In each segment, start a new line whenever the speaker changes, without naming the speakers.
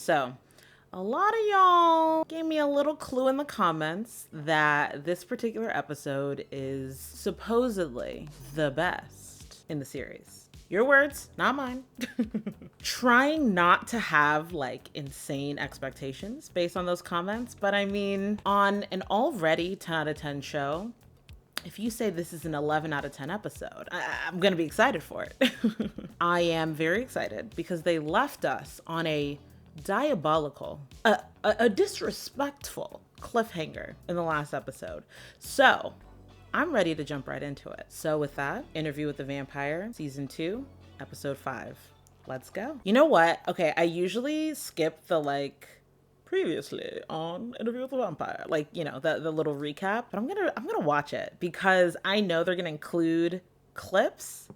So a lot of y'all gave me a little clue in the comments that this particular episode is supposedly the best in the series. Your words, not mine. Trying not to have like insane expectations based on those comments, but I mean, on an already 10 out of 10 show, if you say this is an 11 out of 10 episode, I'm gonna be excited for it. I am very excited because they left us on a diabolical, a disrespectful cliffhanger in the last episode. So I'm ready to jump right into it. So with that, Interview with the Vampire, season 2, episode 5. Let's go. You know what? Okay, I usually skip the like previously on Interview with the Vampire, like, you know, the little recap, but I'm gonna watch it because I know they're gonna include clips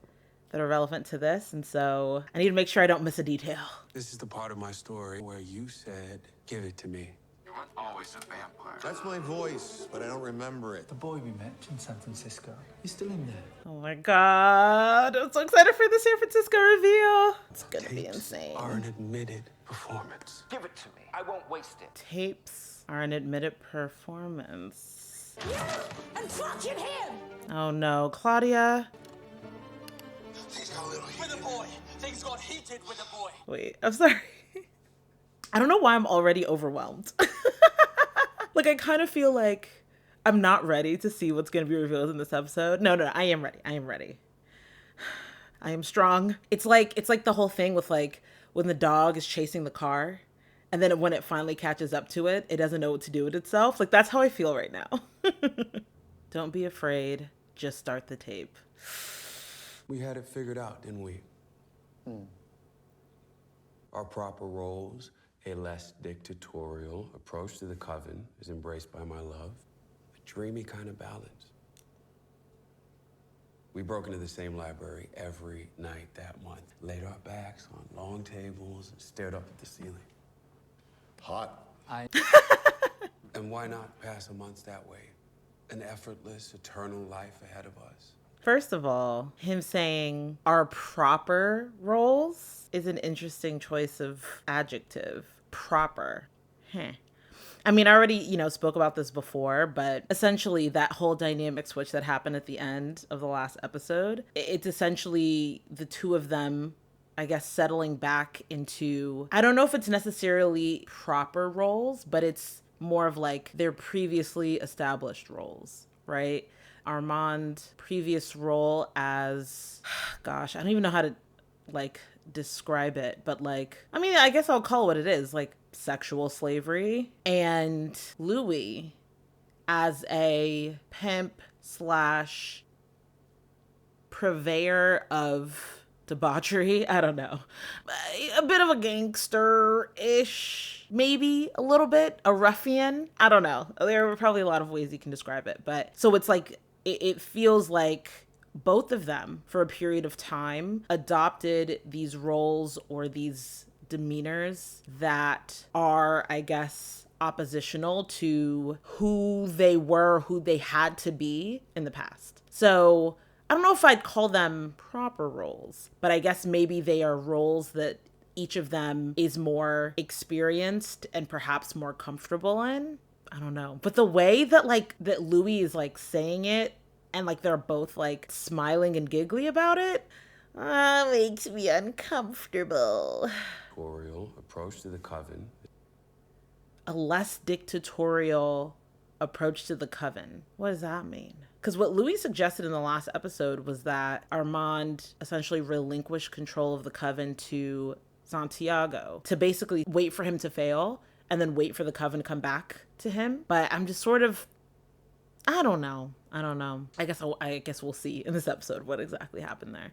that are relevant to this, and so I need to make sure I don't miss a detail.
This is the part of my story where you said, give it to me.
You weren't always a vampire.
That's my voice, but I don't remember it.
The boy we met in San Francisco, he's still in there.
Oh my god, I'm so excited for the San Francisco reveal. It's gonna be insane.
Are an admitted performance.
Give it to me. I won't waste it.
Tapes are an admitted performance.
And fucking him!
Oh no, Claudia.
Things got a little heated.
With a boy. Things got heated with a boy.
Wait, I'm sorry. I don't know why I'm already overwhelmed. Like, I kind of feel like I'm not ready to see what's going to be revealed in this episode. No, I am ready. I am ready. I am strong. It's like the whole thing with like when the dog is chasing the car and then when it finally catches up to it, it doesn't know what to do with itself. Like, that's how I feel right now. Don't be afraid. Just start the tape.
We had it figured out, didn't we? Our proper roles, a less dictatorial approach to the coven is embraced by my love, a dreamy kind of balance. We broke into the same library every night that month, laid our backs on long tables, and stared up at the ceiling.
Hot.
And why not pass a month that way? An effortless, eternal life ahead of us.
First of all, him saying our proper roles is an interesting choice of adjective. Proper. I mean, I already, you know, spoke about this before, but essentially that whole dynamic switch that happened at the end of the last episode, it's essentially the two of them, I guess, settling back into, I don't know if it's necessarily proper roles, but it's more of like their previously established roles, right? Armand's previous role as, gosh, I don't even know how to like describe it, but like, I mean, I guess I'll call it what it is, like sexual slavery. And Louis as a pimp slash purveyor of debauchery. I don't know. A bit of a gangster-ish, maybe a little bit, a ruffian. I don't know. There are probably a lot of ways you can describe it. But so it's like, it feels like both of them for a period of time adopted these roles or these demeanors that are, I guess, oppositional to who they were, who they had to be in the past. So I don't know if I'd call them proper roles, but I guess maybe they are roles that each of them is more experienced and perhaps more comfortable in. I don't know. But the way that like that Louis is like saying it and like they're both like smiling and giggly about it makes me uncomfortable.
Dictatorial approach to the coven.
A less dictatorial approach to the coven. What does that mean? Because what Louis suggested in the last episode was that Armand essentially relinquished control of the coven to Santiago to basically wait for him to fail and then wait for the coven to come back to him. But I'm just sort of, I don't know. I guess we'll see in this episode what exactly happened there.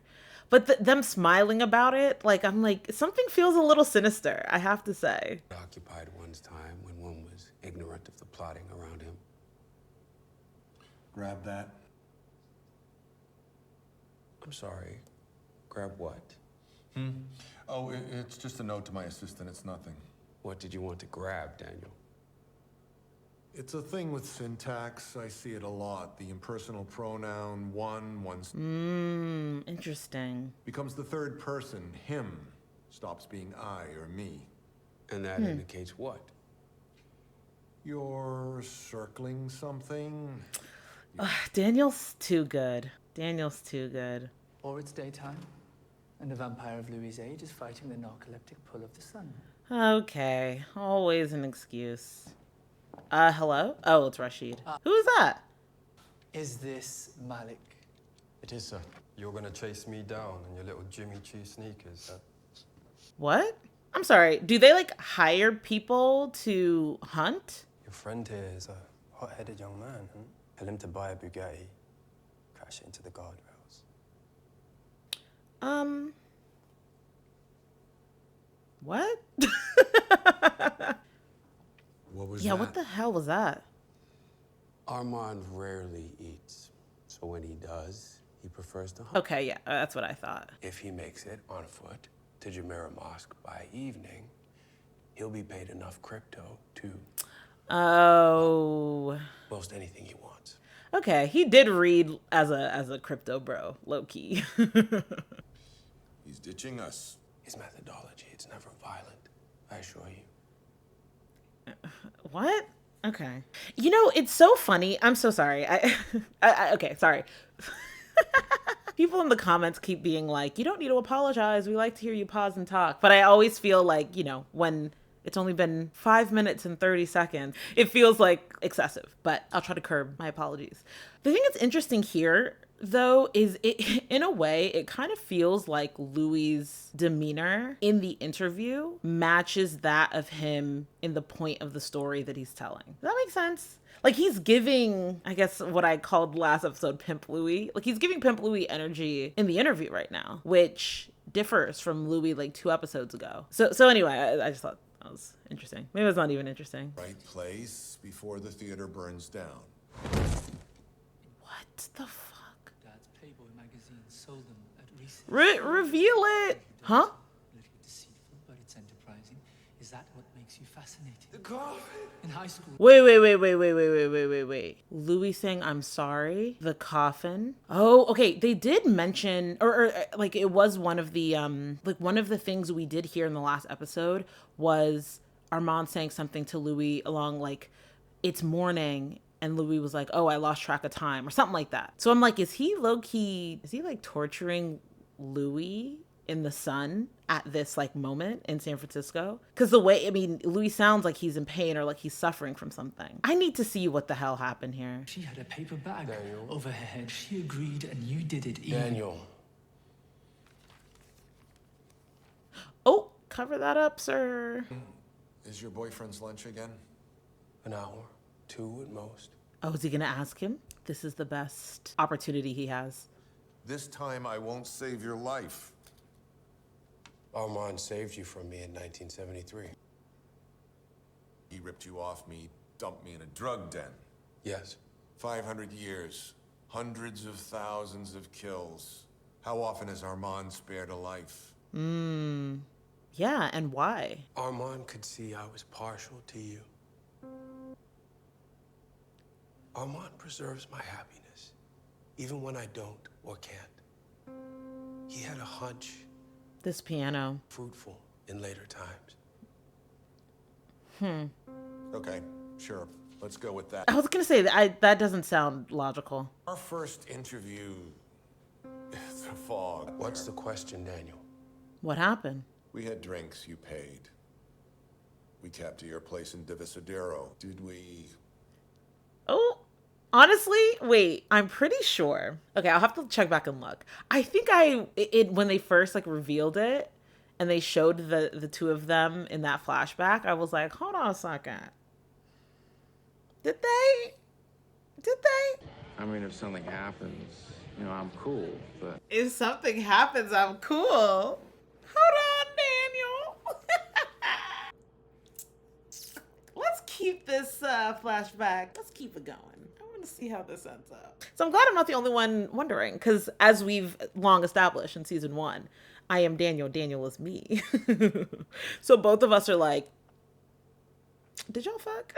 But them smiling about it, like, I'm like, something feels a little sinister, I have to say.
It occupied one's time when one was ignorant of the plotting around him.
Grab that.
I'm sorry. Grab what?
Oh, it's just a note to my assistant. It's nothing.
What did you want to grab, Daniel?
It's a thing with syntax. I see it a lot. The impersonal pronoun one's
Interesting.
becomes the third person. Him stops being I or me.
And that indicates what?
You're circling something?
Daniel's too good. Daniel's too good.
Or it's daytime, and the vampire of Louis' age is fighting the narcoleptic pull of the sun.
Okay, always an excuse. Hello? Oh, it's Rashid. Who is that?
Is this Malik?
It is, sir. You're gonna chase me down in your little Jimmy Choo sneakers, huh?
What? I'm sorry, do they like hire people to hunt?
Your friend here is a hot-headed young man, huh? Tell him to buy a Bugatti, crash it into the guardrails.
What?
What was
Yeah,
that?
what the hell was that?
Armand rarely eats. So when he does, he prefers to hunt.
Okay, yeah, that's what I thought.
If he makes it on foot to Jumeirah Mosque by evening, he'll be paid enough crypto to
Oh.
most anything he wants.
Okay, he did read as a crypto bro, low key.
He's ditching us.
His methodology, it's never violent, I assure you.
What? Okay. You know, it's so funny. I'm so sorry. Okay, sorry. People in the comments keep being like, you don't need to apologize. We like to hear you pause and talk. But I always feel like, you know, when it's only been 5 minutes and 30 seconds, it feels like excessive. But I'll try to curb my apologies. The thing that's interesting here, though, is it, in a way, it kind of feels like Louis' demeanor in the interview matches that of him in the point of the story that he's telling. Does that make sense? Like, he's giving, I guess, what I called last episode Pimp Louis. Like, he's giving Pimp Louis energy in the interview right now, which differs from Louis like 2 episodes ago. So anyway, I just thought that was interesting. Maybe it's not even interesting.
Right place before the theater burns down.
What the fuck?
Dad's Playboy magazine sold them at recent.
Reveal it! Huh?
A little deceitful, but it's enterprising. Is that what makes you fascinating?
The coffin!
In high school,
Wait. Louis saying I'm sorry. The coffin. Oh, okay. They did mention, or like it was one of the one of the things we did hear in the last episode was Armand saying something to Louis along like, it's morning. And Louis was like, oh, I lost track of time or something like that. So I'm like, is he like torturing Louis in the sun at this like moment in San Francisco? Because the way, I mean, Louis sounds like he's in pain or like he's suffering from something. I need to see what the hell happened here.
she had a paper bag
Daniel.
over her head. She agreed, and you did it.
Daniel.
Oh, cover that up, sir.
Is your boyfriend's lunch again?
An hour, 2 at most.
Oh, is he gonna ask him? This is the best opportunity he has.
This time I won't save your life.
Armand saved you from me in 1973.
He ripped you off me, dumped me in a drug den.
Yes.
500 years, hundreds of thousands of kills. How often has Armand spared a life?
Yeah, and why?
Armand could see I was partial to you. Armand preserves my happiness, even when I don't or can't. He had a hunch,
This piano.
fruitful in later times.
Okay, sure. Let's go with that.
I was gonna say that doesn't sound logical.
Our first interview, the fog.
What's the question, Daniel?
What happened?
We had drinks, you paid. We tapped to your place in Divisadero. Did we?
Oh, honestly, wait, I'm pretty sure. Okay, I'll have to check back and look. I think when they first like revealed it and they showed the two of them in that flashback, I was like, hold on a second. Did they?
I mean, if something happens, you know, I'm cool, but
If something happens, I'm cool. Hold on, Daniel. Let's keep this flashback. Let's keep it going. I want to see how this ends up. So I'm glad I'm not the only one wondering, because as we've long established in season 1, I am Daniel. Daniel is me. So both of us are like, did y'all fuck?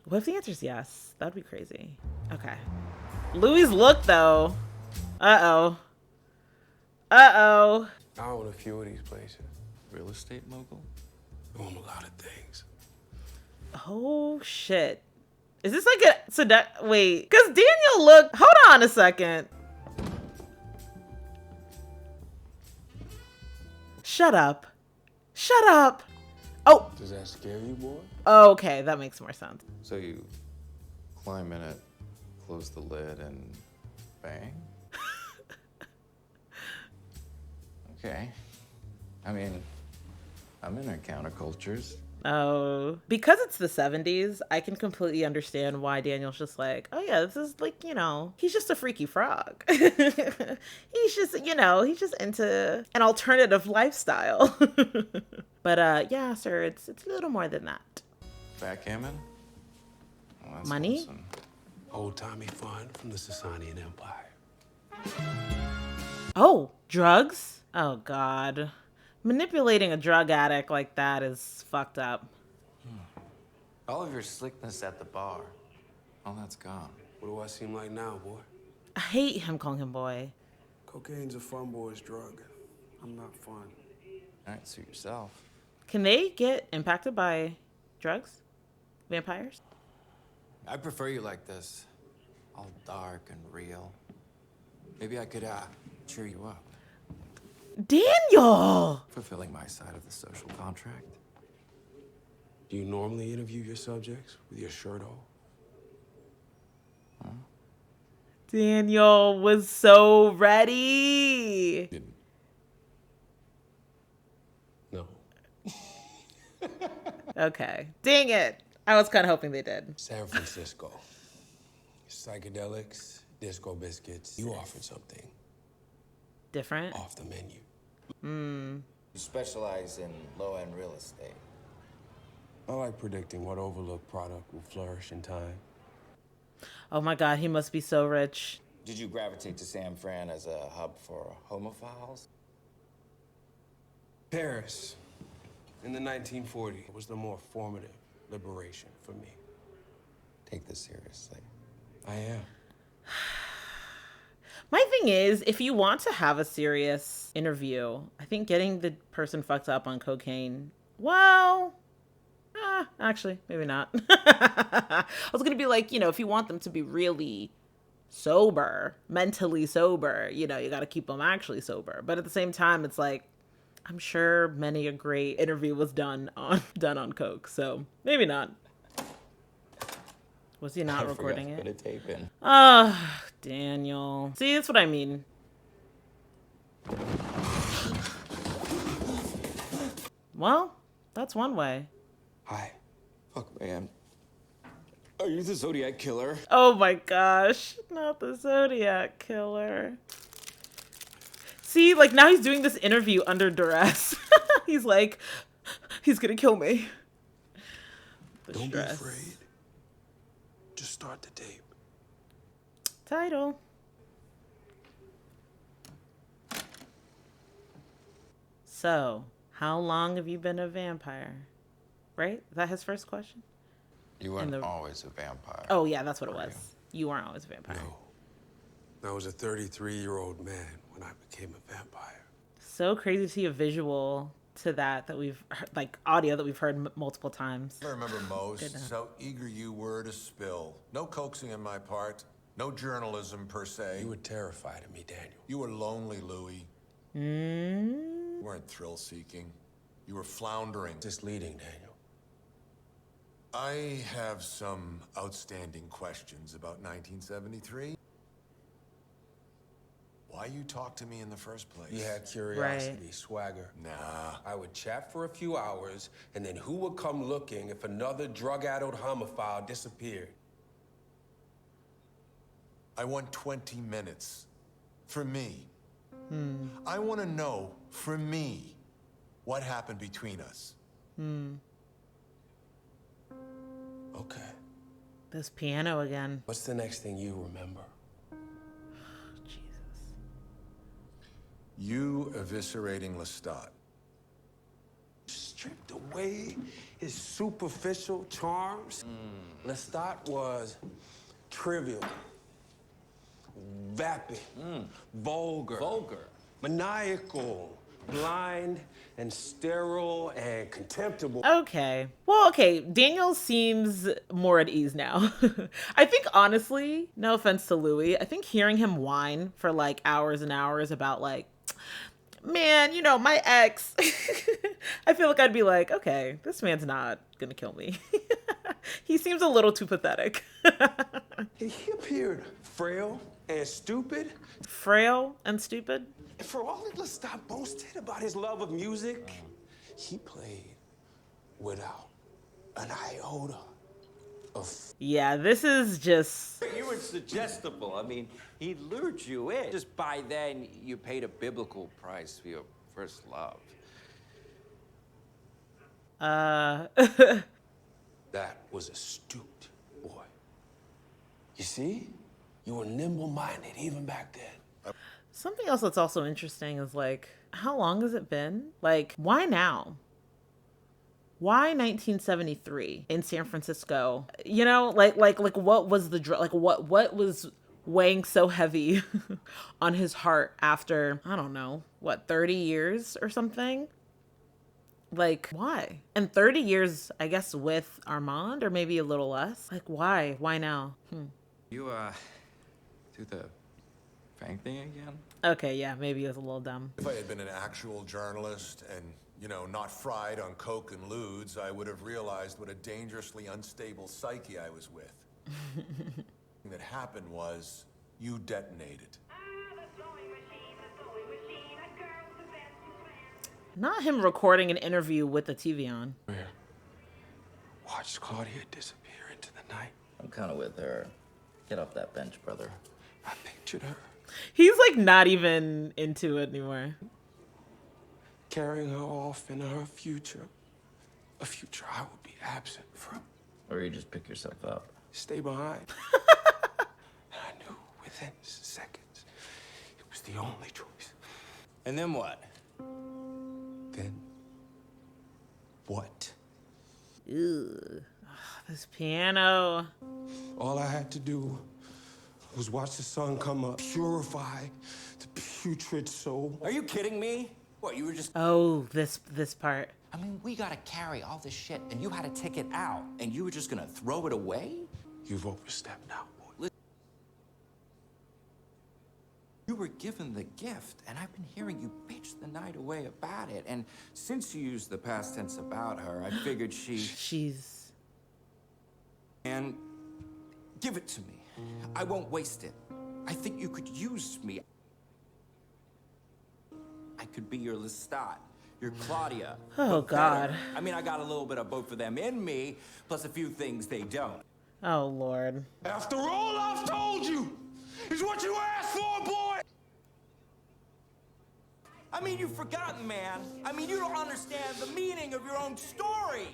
What if the answer is yes? That'd be crazy. Okay. Louis' look, though. Uh-oh.
I own a few of these places.
real estate mogul?
Oh, I'm a lot of things.
Oh shit. Is this like a wait, because Daniel looked, hold on a second. Shut up. Shut up. Oh.
Does that scare you, boy?
Okay, that makes more sense.
So you climb in it, close the lid, and bang? Okay. I mean, I'm in countercultures.
Oh, because it's the 70s, I can completely understand why Daniel's just like, oh yeah, this is like, you know, he's just a freaky frog. He's just, you know, he's just into an alternative lifestyle. But yeah, sir, it's a little more than that.
Backgammon? Well, that's
Money?
wholesome.
Old-timey fun from the Sasanian Empire.
Oh, drugs? Oh God. Manipulating a drug addict like that is fucked up.
All of your slickness at the bar, all that's gone.
What do I seem like now, boy?
I hate him calling him boy.
Cocaine's a fun boy's drug. I'm not fun.
All right, suit yourself.
Can they get impacted by drugs? Vampires?
I prefer you like this, all dark and real. Maybe I could cheer you up.
Daniel!
Fulfilling my side of the social contract.
Do you normally interview your subjects with your shirt off?
Huh?
Daniel was so ready.
No.
Okay. Dang it. I was kind of hoping they did.
San Francisco. Psychedelics, disco biscuits. You offered something
Different?
off the menu.
You specialize in low-end real estate.
I like predicting what overlooked product will flourish in time.
Oh my God, he must be so rich.
Did you gravitate to San Fran as a hub for homophiles?
Paris, in the 1940s, was the more formative liberation for me.
Take this seriously.
I am.
My thing is, if you want to have a serious interview, I think getting the person fucked up on cocaine, well, actually, maybe not. I was gonna be like, you know, if you want them to be really sober, mentally sober, you know, you gotta keep them actually sober. But at the same time, it's like, I'm sure many a great interview was done on coke, so maybe not. Was he not recording it?
Put a tape in.
Daniel. See, that's what I mean. Well, that's one way.
Hi. Fuck, man. Are you the Zodiac Killer?
Oh my gosh, not the Zodiac Killer. See, like now he's doing this interview under duress. He's like, he's gonna kill me.
Don't be afraid. Just start the tape.
Title. So, how long have you been a vampire? Right? Is that his first question?
You weren't always a vampire.
Oh yeah, that's what it was. You weren't always a vampire.
No. I was a 33-year-old man when I became a vampire.
So crazy to see a visual to that we've heard, like audio that we've heard multiple times.
I remember most. So eager you were to spill. No coaxing on my part. No journalism per se.
You were terrified of me, Daniel.
You were lonely, Louis. You weren't thrill-seeking. You were floundering.
Just leading, Daniel.
I have some outstanding questions about 1973. Why you talked to me in the first place?
You had curiosity, swagger.
Nah.
I would chat for a few hours, and then who would come looking if another drug-addled homophile disappeared?
I want 20 minutes. For me. I want to know, for me, what happened between us.
Okay.
This piano again.
What's the next thing you remember?
Jesus.
You eviscerating Lestat.
Stripped away his superficial charms. Lestat was trivial, vapid, vulgar, maniacal, blind and sterile and contemptible.
Okay. Well, okay. Daniel seems more at ease now. I think, honestly, no offense to Louis, I think hearing him whine for like hours and hours about like, man, you know, my ex, I feel like I'd be like, okay, this man's not gonna kill me. He seems a little too pathetic.
He appeared frail and stupid.
Frail and stupid?
For all that Lestat boasted about his love of music, he played without an iota of...
Yeah, this is just...
You were suggestible. I mean, he lured you in. Just by then, you paid a biblical price for your first love.
That was astute, boy. You see? You were nimble-minded even back then.
Something else that's also interesting is like, how long has it been? Like, why now? Why 1973 in San Francisco? You know, like what was the like what was weighing so heavy on his heart after, I don't know, what, 30 years or something? Like, why? And 30 years, I guess, with Armand, or maybe a little less. Like, why? Why now?
You, do the fang thing again?
Okay, yeah, maybe it was a little dumb.
If I had been an actual journalist and, you know, not fried on coke and lewds, I would have realized what a dangerously unstable psyche I was with. What that happened was you detonated.
Not him recording an interview with the TV on.
Where? Watched Claudia disappear into the night.
I'm kind of with her. Get off that bench, brother.
I pictured her
He's like not even into it anymore.
carrying her off into her future. A future I would be absent from.
Or you just pick yourself up.
Stay behind. And I knew within seconds it was the only choice.
And then what?
Then what?
Ew. This piano.
All I had to do was watch the sun come up, purify the putrid soul.
Are you kidding me? What, you were just...
Oh, this part.
I mean, we gotta carry all this shit, and you had to take it out, and you were just gonna throw it away?
You've overstepped now, boy.
You were given the gift, and I've been hearing you bitch the night away about it. And since you used the past tense about her, I figured
She's...
And give it to me. I won't waste it. I think you could use me. I could be your Lestat, your Claudia.
Oh,
but
God.
better. I mean, I got a little bit of both of them in me, plus a few things they don't.
Oh, Lord.
After all I've told you is what you asked for, boy!
I mean, you've forgotten, man. I mean, you don't understand the meaning of your own story.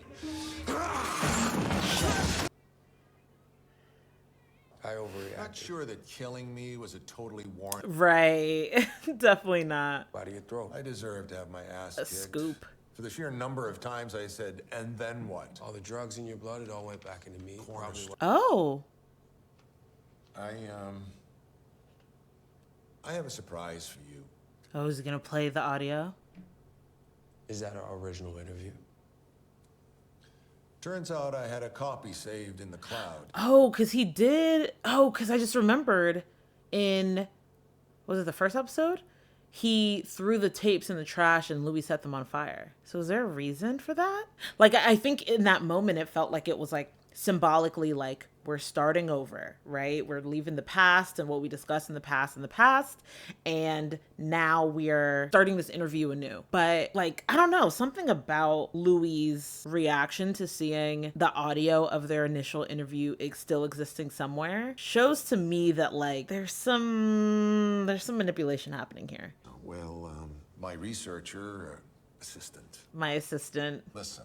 I overreacted.
Not sure that killing me was a totally warranted.
Right. Definitely not.
Why do you throw?
I deserve to have my ass
A
kicked.
scoop.
For the sheer number of times I said, and then what?
All the drugs in your blood, it all went back into me. Probably.
Oh.
I have a surprise for you.
Oh, is he gonna play the audio?
Is that our original interview?
Turns out I had a copy saved in the cloud.
Oh, because he did. Oh, because I just remembered in, was it the first episode? He threw the tapes in the trash and Louis set them on fire. So is there a reason for that? Like, I think in that moment, it felt like it was like symbolically like we're starting over, right? We're leaving the past and what we discussed in the past. And now we're starting this interview anew. But like, I don't know, something about Louis' reaction to seeing the audio of their initial interview still existing somewhere shows to me that like there's some manipulation happening here.
Well, my researcher, assistant.
My assistant.
Listen.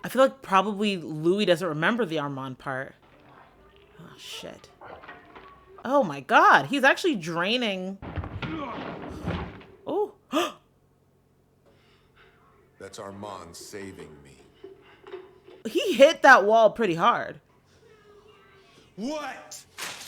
I feel like probably Louis doesn't remember the Armand part. Oh, shit. Oh my God, he's actually draining. Oh.
That's Armand saving me.
He hit that wall pretty hard.
What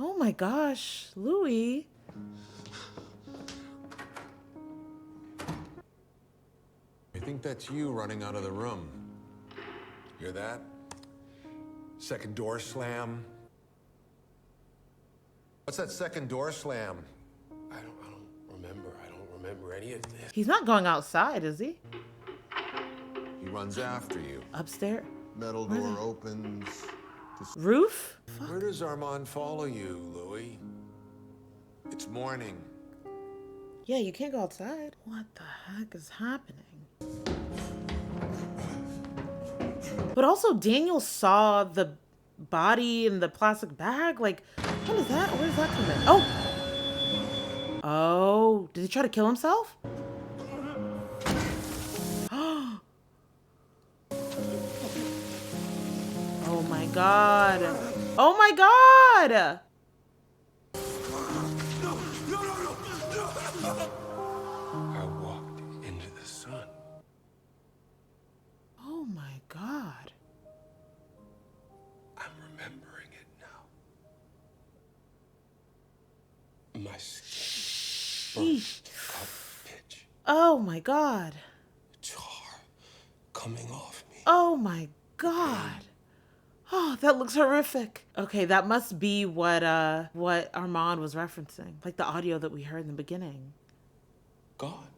Oh my gosh, Louis.
I think that's you running out of the room. Hear that? Second door slam. What's that second door slam?
I don't remember. I don't remember any of this.
He's not going outside, is he?
He runs after you.
Upstairs.
Metal door opens.
Roof?
Where does Armand follow you, Louis? It's morning.
Yeah, you can't go outside. What the heck is happening? But also, Daniel saw the body in the plastic bag. Like, what is that? Where does that come in? Oh! Oh, did he try to kill himself? Oh my god. Oh my god!
I walked into the sun.
Oh my god.
I'm remembering it now. My skin burnt up pitch.
Oh my god.
Tar coming off me.
Oh my god. Oh, that looks horrific. Okay, that must be what Armand was referencing. Like the audio that we heard in the beginning.
Gone.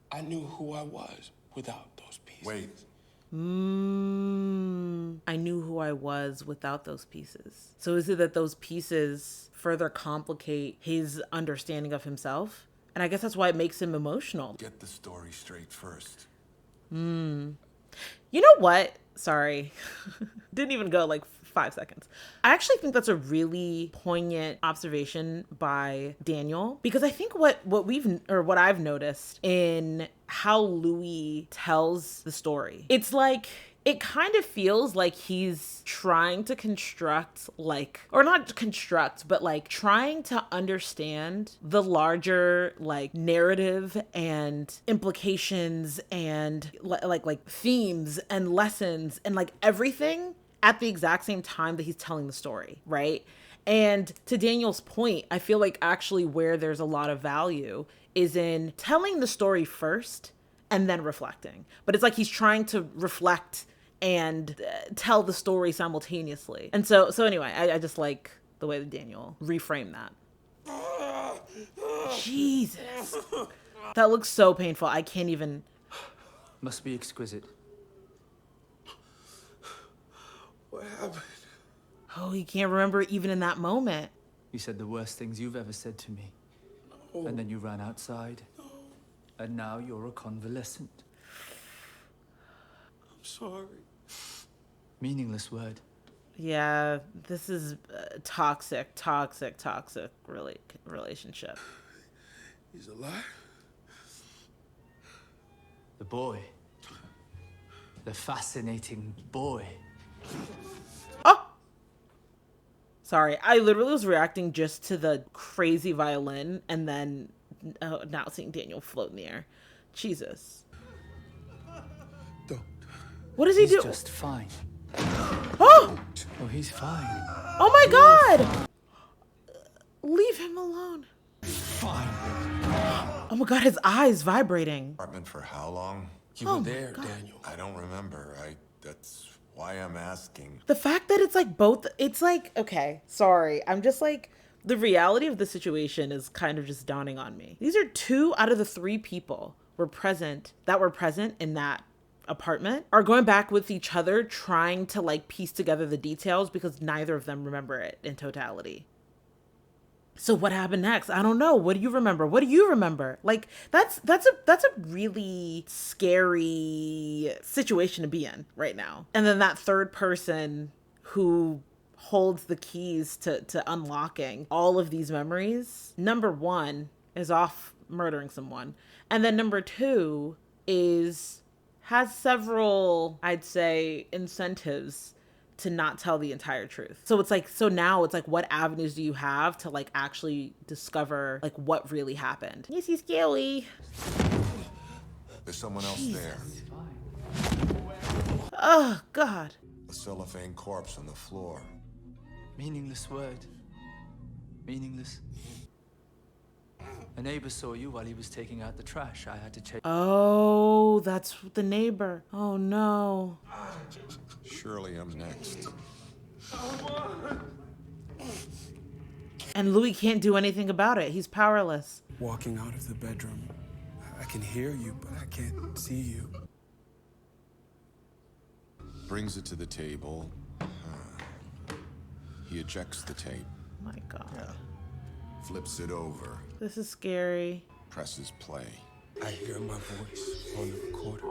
I knew who I was without those pieces.
Wait.
I knew who I was without those pieces. So is it that those pieces further complicate his understanding of himself? And I guess that's why it makes him emotional.
Get the story straight first.
You know what? Sorry. Didn't even go like 5 seconds. I actually think that's a really poignant observation by Daniel, because I think what I've noticed in how Louis tells the story, it's like it kind of feels like he's trying to construct, like, or not construct, but like trying to understand the larger like narrative and implications and like themes and lessons and like everything at the exact same time that he's telling the story, right? And to Daniel's point, I feel like actually where there's a lot of value is in telling the story first and then reflecting. But it's like he's trying to reflect and tell the story simultaneously. And so anyway, I just like the way that Daniel reframed that. Jesus. That looks so painful. I can't even.
Must be exquisite.
What happened?
Oh, he can't remember even in that moment.
You said the worst things you've ever said to me. No. And then you ran outside. No. And now you're a convalescent.
I'm sorry.
Meaningless word.
Yeah, this is a toxic relationship.
He's alive?
The boy. The fascinating boy.
Oh! Sorry, I literally was reacting just to the crazy violin and then now seeing Daniel float in the air. Jesus.
Don't.
What does he do?
He's just fine.
Oh!
Oh, he's fine.
Oh my god! Leave him alone.
Fine.
Oh my god, his eyes vibrating.
Apartment for how long?
You were there, Daniel.
I don't remember. That's why I'm asking.
The fact that it's like both, it's like, okay, sorry. I'm just like, the reality of the situation is kind of just dawning on me. These are 2 out of the 3 people that were present in that apartment are going back with each other, trying to like piece together the details because neither of them remember it in totality. So what happened next? I don't know. What do you remember? What do you remember? Like that's a really scary situation to be in right now. And then that third person who holds the keys to unlocking all of these memories, number 1 is off murdering someone, and then number 2 has several, I'd say, incentives to not tell the entire truth. So it's like, now it's like, what avenues do you have to like actually discover like what really happened? Yes, he's scary.
There's someone else there.
Oh God.
A cellophane corpse on the floor.
Meaningless word. Meaningless. A neighbor saw you while he was taking out the trash. I had to chase.
Oh, that's the neighbor. Oh no.
Surely I'm next.
And Louis can't do anything about it. He's powerless.
Walking out of the bedroom, I can hear you, but I can't see you.
Brings it to the table. He ejects the tape.
My God.
Flips it over.
This is scary.
Presses play.
I hear my voice on the recorder.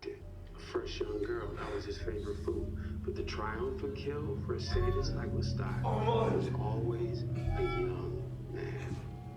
A fresh young girl, that was his favorite food. But the triumphant kill for a sadist like Lestat was always a young man.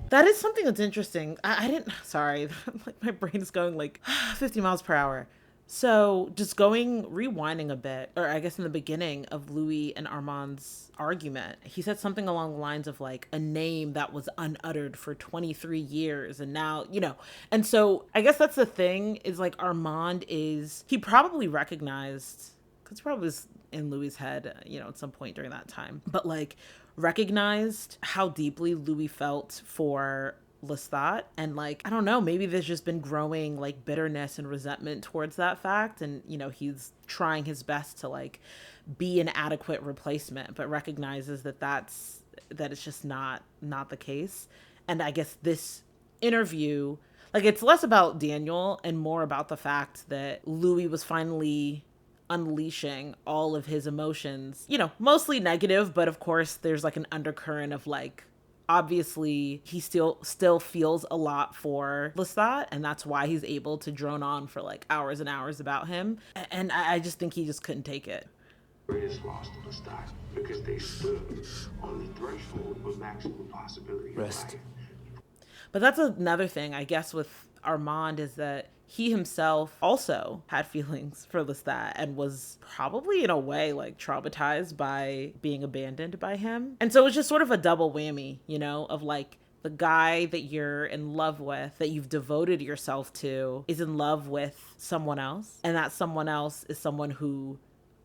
That is something that's interesting. I didn't, sorry, like my brain is going like 50 miles per hour. So just rewinding a bit, or I guess in the beginning of Louis and Armand's argument, he said something along the lines of like a name that was unuttered for 23 years. And now, you know, and so I guess that's the thing is like Armand he probably recognized, because probably was in Louis's head, you know, at some point during that time, but like recognized how deeply Louis felt for Lestat, and like I don't know, maybe there's just been growing like bitterness and resentment towards that fact, and you know he's trying his best to like be an adequate replacement, but recognizes that it's just not the case. And I guess this interview, like, it's less about Daniel and more about the fact that Louis was finally unleashing all of his emotions, you know, mostly negative, but of course there's like an undercurrent of like, obviously he still feels a lot for Lestat, and that's why he's able to drone on for like hours and hours about him. And I just think he just couldn't take it.
Greatest loss to Lestat because they stood on the threshold of maximum possibility.
Rest.
But that's another thing, I guess, with Armand, is that he himself also had feelings for Lestat and was probably in a way like traumatized by being abandoned by him. And so it's just sort of a double whammy, you know, of like the guy that you're in love with, that you've devoted yourself to, is in love with someone else. And that someone else is someone who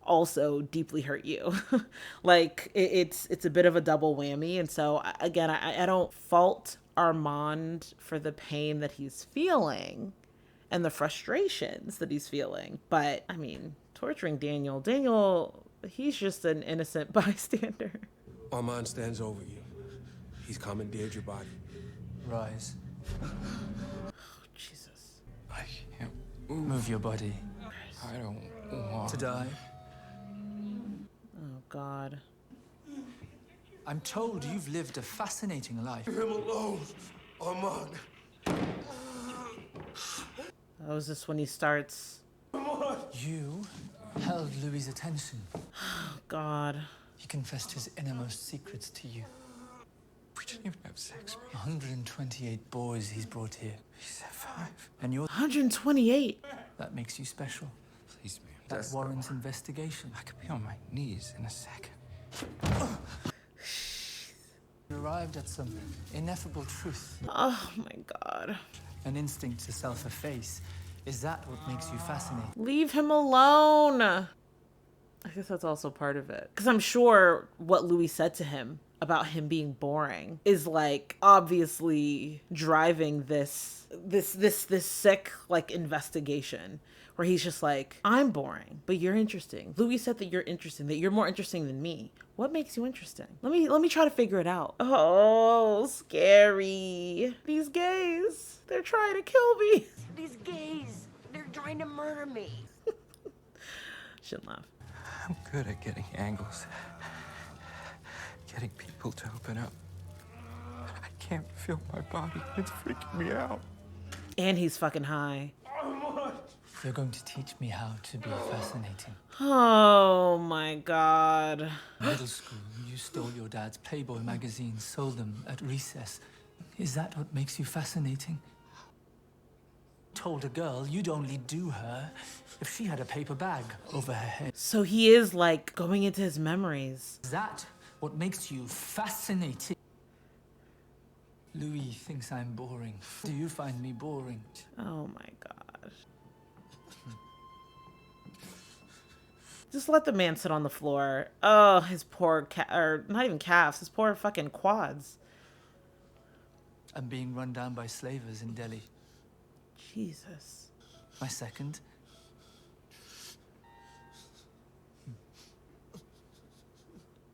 also deeply hurt you. Like it's a bit of a double whammy. And so again, I don't fault Armand for the pain that he's feeling and the frustrations that he's feeling. But I mean, torturing Daniel, he's just an innocent bystander.
Armand stands over you. He's commandeered your body.
Rise.
Oh, Jesus.
I can't
Move your body.
I don't want
To die.
Oh, God.
I'm told you've lived a fascinating life.
Leave him alone, Armand.
Oh, is this when he starts?
You held Louis's attention.
Oh, God.
He confessed his innermost secrets to you.
We didn't even have sex.
128 boys he's brought here.
He said 5.
And you're...
128.
That makes you special.
Please, ma'am.
That warrants investigation.
I could be on my knees in a second.
You arrived at some ineffable truth.
Oh, my God.
An instinct to self-efface. Is that what makes you fascinating?
Leave him alone. I guess that's also part of it. Because I'm sure what Louis said to him about him being boring is like obviously driving this sick like investigation where he's just like, I'm boring, but you're interesting. Louis said that you're interesting, that you're more interesting than me. What makes you interesting? Let me try to figure it out. Oh, scary. These gays, they're trying to kill me.
These gays, they're trying to murder me.
Shouldn't laugh.
I'm good at getting angles. Getting people to open up. I can't feel my body. It's freaking me out.
And he's fucking high.
You're going to teach me how to be fascinating.
Oh my God.
Middle school, you stole your dad's Playboy magazine, sold them at recess. Is that what makes you fascinating? Told a girl you'd only do her if she had a paper bag over her head.
So he is like going into his memories.
Is that what makes you fascinating? Louis thinks I'm boring. Do you find me boring?
Oh my God. Just let the man sit on the floor. Oh, his poor or not even calves, his poor fucking quads.
I'm being run down by slavers in Delhi.
Jesus.
My second.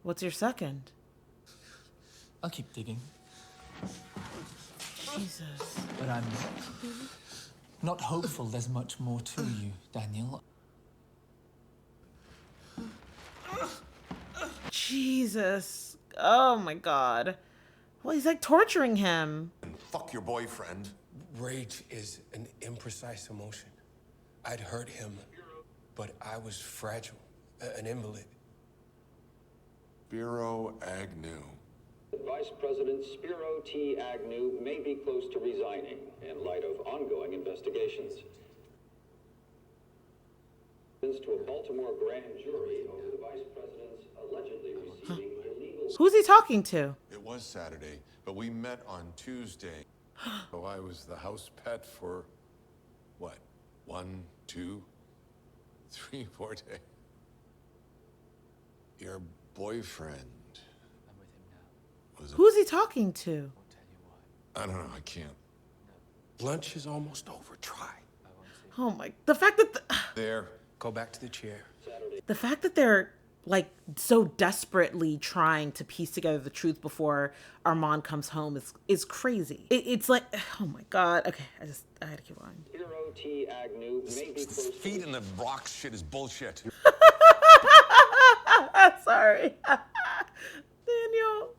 What's your second?
I'll keep digging.
Jesus.
But I'm not hopeful there's much more to you, Daniel.
Jesus. Oh my God. Well, he's like torturing him.
And fuck your boyfriend.
Rage is an imprecise emotion. I'd hurt him, but I was fragile, an invalid.
Spiro Agnew.
Vice President Spiro T. Agnew may be close to resigning in light of ongoing investigations. To a Baltimore grand jury over the vice president's allegedly receiving illegal...
Who's he talking to?
It was Saturday, but we met on Tuesday. So I was the house pet for, what, 1, 2, 3, 4 days. Your boyfriend.
I'm with him now.
Was
Who's he talking to?
I'll tell you why.
I don't know, I can't.
Lunch is almost over. Try.
Oh my, the fact that
There.
Go back to the chair.
the fact that they're like so desperately trying to piece together the truth before Armand comes home is crazy. It's like, oh my God. Okay, I had to keep going.
Spiro T. Agnew may be close to...
Feet in the rocks shit is bullshit.
Sorry. Daniel.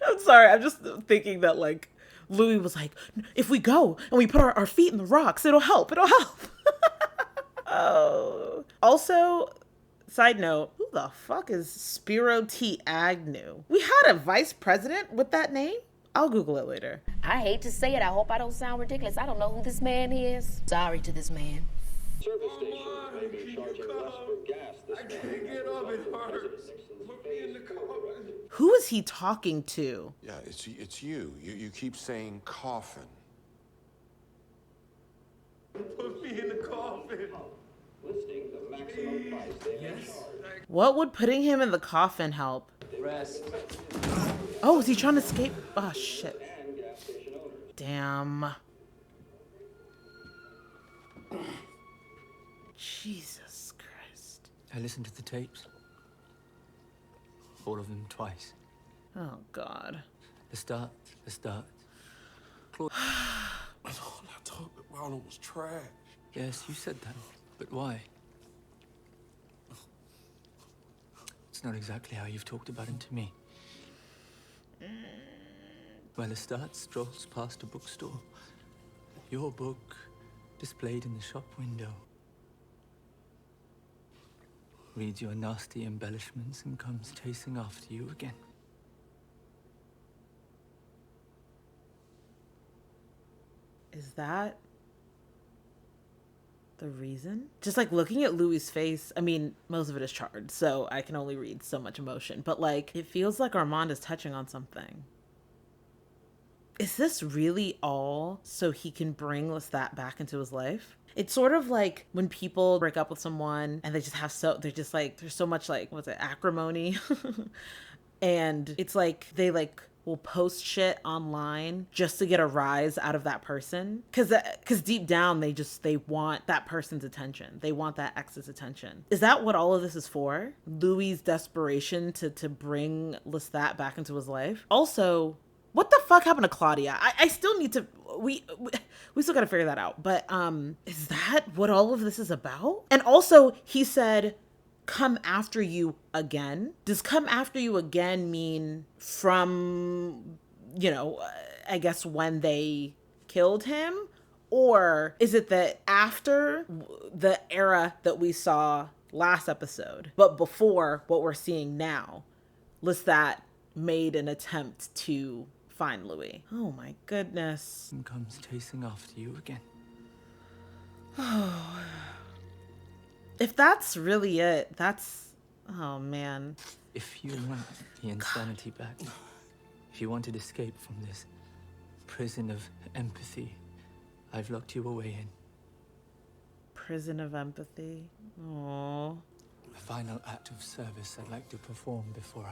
I'm sorry. I'm just thinking that like Louis was like, if we go and we put our feet in the rocks, it'll help. It'll help. Oh. Also, side note, who the fuck is Spiro T. Agnew? We had a vice president with that name? I'll Google it later.
I hate to say it. I hope I don't sound ridiculous. I don't know who this man is. Sorry to this man.
Service stations may be charging less for gas this morning.
I can't get up, it hurts. Put me in the coffin.
Who is he talking to?
Yeah, it's you. You keep saying coffin.
Put me in the coffin.
Listing the maximum price they may charge.
What would putting him in the coffin help?
Rest.
Oh, is he trying to escape? Oh, shit.
And gas station owners.
Damn. Jesus Christ.
I listened to the tapes. All of them twice.
Oh, God.
Lestat. Claudia.
All I talked about him was trash.
Yes, you said that. But why? It's not exactly how you've talked about him to me. Well, Lestat strolls past a bookstore. Your book displayed in the shop window. Reads your nasty embellishments and comes chasing after you again.
Is that the reason? Just like looking at Louis' face, I mean, most of it is charred, so I can only read so much emotion, but like, it feels like Armand is touching on something. Is this really all so he can bring Lestat back into his life? It's sort of like when people break up with someone and they just have they're just like, there's so much like, what's it, acrimony? And it's like, they like will post shit online just to get a rise out of that person. Cause deep down, they want that person's attention. They want that ex's attention. Is that what all of this is for? Louis' desperation to bring Lestat back into his life? Also, what the fuck happened to Claudia? I still need to, we still gotta figure that out. But is that what all of this is about? And also, he said, come after you again. Does come after you again mean from, you know, I guess when they killed him? Or is it that after the era that we saw last episode, but before what we're seeing now, Lestat made an attempt to find Louis? Oh my goodness.
And comes chasing after you again.
Oh. If that's really it, that's, oh man.
If you want the insanity back, if you wanted escape from this prison of empathy I've locked you away in.
prison of empathy. Aww.
A final act of service I'd like to perform before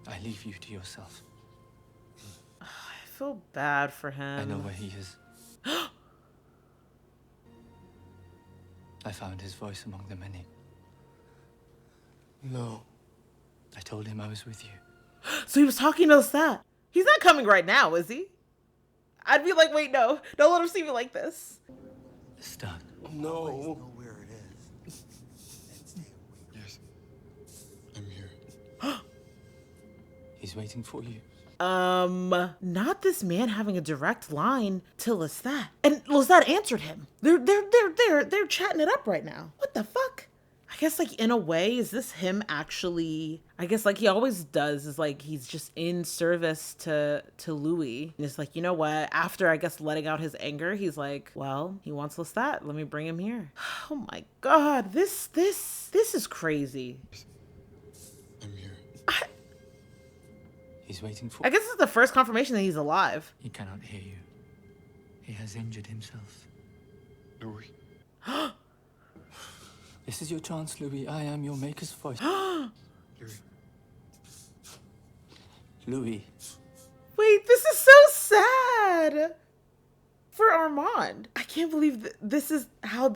I leave you to yourself.
I feel bad for him.
I know where he is. I found his voice among the many.
No.
I told him I was with you.
So he was talking to Lestat. He's not coming right now, is he? I'd be like, wait, no. Don't let him see me like this.
Lestat.
No.
Where it is.
Yes. I'm here.
He's waiting for you.
Not this man having a direct line to Lestat. And Lestat answered him. They're chatting it up right now. What the fuck? I guess, like, in a way, is this him actually, I guess, like he always does, is like he's just in service to Louis. And it's like, you know what? After, I guess, letting out his anger, he's like, well, he wants Lestat. Let me bring him here. Oh my God. This is crazy.
I'm here.
He's waiting for...
I guess this is the first confirmation that he's alive.
He cannot hear you. He has injured himself.
Louis.
This is your chance, Louis. I am your maker's voice.
Louis.
Louis.
Wait, this is so sad for Armand. I can't believe this is how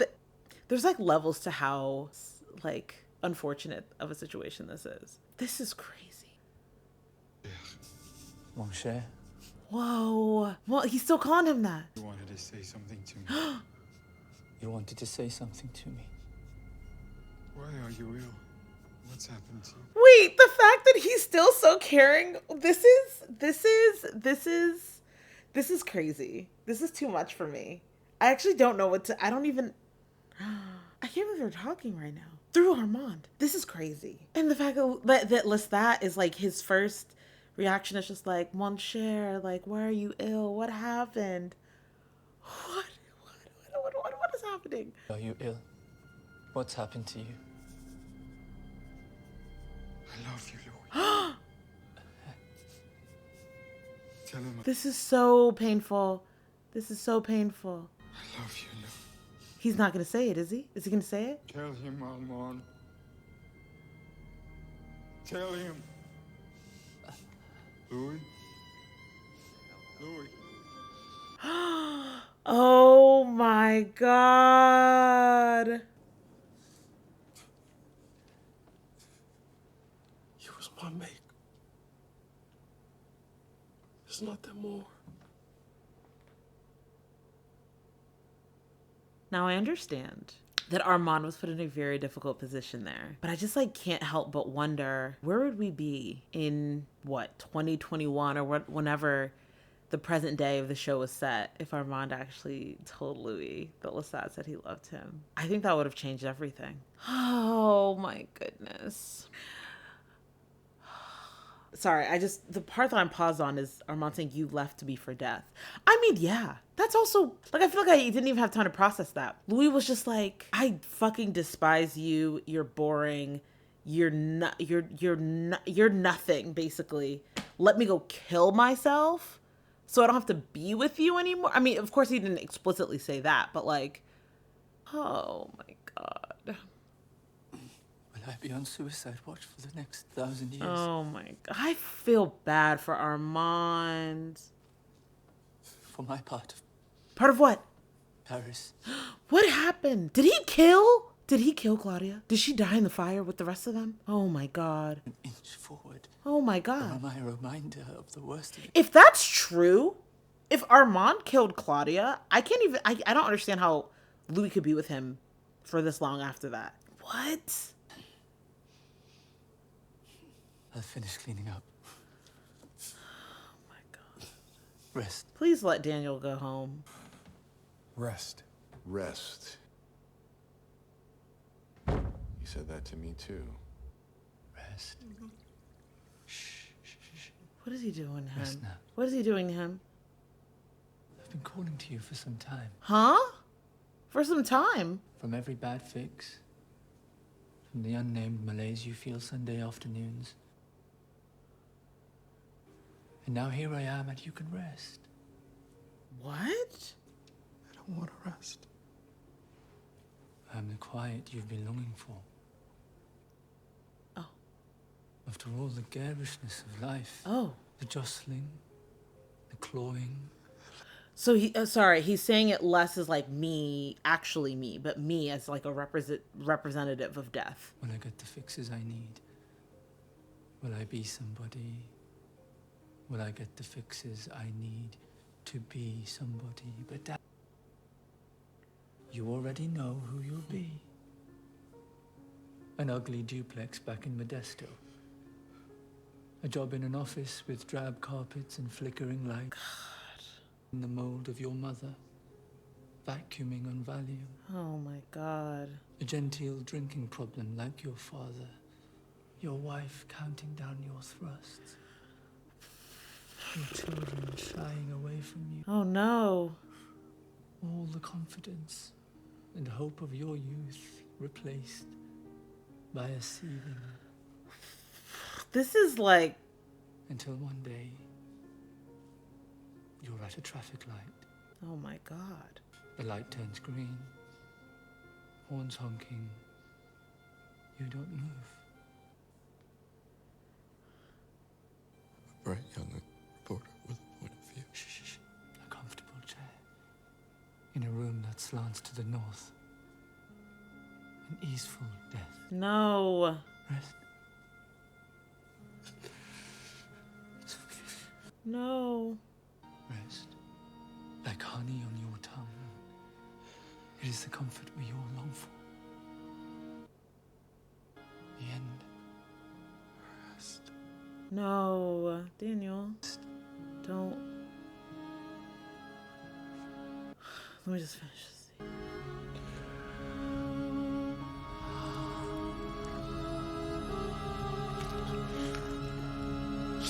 there's like levels to how like unfortunate of a situation this is. This is crazy.
Mon cher.
Whoa. Well, he's still calling him that.
You wanted to say something to me.
You wanted to say something to me.
Why are you ill? What's happened to you?
Wait, the fact that he's still so caring. This is crazy. This is too much for me. I actually don't know what to, I don't even, I can't believe they're talking right now. Through Armand. This is crazy. And the fact that Lestat is like his first reaction is just like, Mon cher, like, why are you ill? What happened? What is happening?
Are you ill? What's happened to you?
I love you, Louis. Tell him
This is so painful. This is so painful.
I love you, Louis.
He's not gonna say it, is he? Is he gonna say it?
Tell him, Armand. Tell him. Louis? Louis?
Oh my God.
You was my mate. There's nothing more.
Now I understand that Armand was put in a very difficult position there, but I just like can't help but wonder, where would we be in what, 2021 or whenever the present day of the show was set if Armand actually told Louis that Lestat said he loved him? I think that would have changed everything. Oh my goodness. Sorry, the part that I'm paused on is Armand saying you left to be for death. I mean, yeah, that's also, like, I feel like I didn't even have time to process that. Louis was just like, I fucking despise you. You're boring. You're nothing, basically. Let me go kill myself so I don't have to be with you anymore. I mean, of course he didn't explicitly say that, but like, oh my God.
Will I be on suicide watch for the next 1,000 years?
Oh my God. I feel bad for Armand.
For my part.
Part of what?
Paris.
What happened? Did he kill Claudia? Did she die in the fire with the rest of them? Oh my God.
An inch forward.
Oh my
Or
God.
am I a reminder of the worst of it?
If that's true, if Armand killed Claudia, I don't understand how Louis could be with him for this long after that. What?
I'll finish cleaning up.
Oh my God.
Rest.
Please let Daniel go home.
Rest. Rest. You said that to me too.
Rest.
What is he doing to him?
Rest now.
What is he doing to him?
I've been calling to you for some time.
Huh? For some time?
From every bad fix. From the unnamed malaise you feel Sunday afternoons. And now here I am and you can rest.
What?
I don't want to rest.
I'm the quiet you've been longing for.
Oh.
After all the garishness of life.
Oh.
The jostling, the clawing.
So he's saying it less as like me, actually me, but me as like a representative of death.
When I get the fixes I need, will I be somebody? Will I get the fixes I need to be somebody? But Dad, you already know who you'll be. An ugly duplex back in Modesto. A job in an office with drab carpets and flickering lights.
God.
In the mold of your mother, vacuuming on Valium.
Oh my God.
A genteel drinking problem like your father. Your wife counting down your thrusts. Your children shying away from you.
Oh no.
All the confidence and hope of your youth replaced by a seething.
This is like...
Until one day, you're at a traffic light.
Oh my God.
The light turns green. Horns honking. You don't move.
A bright young reporter with a point of view.
Shh. A comfortable chair. In a room that slants to the north. An easeful death.
No.
Rest.
No.
Rest. Like honey on your tongue. It is the comfort we all long for. The end. Rest.
No. Daniel. Don't. Let me just finish this.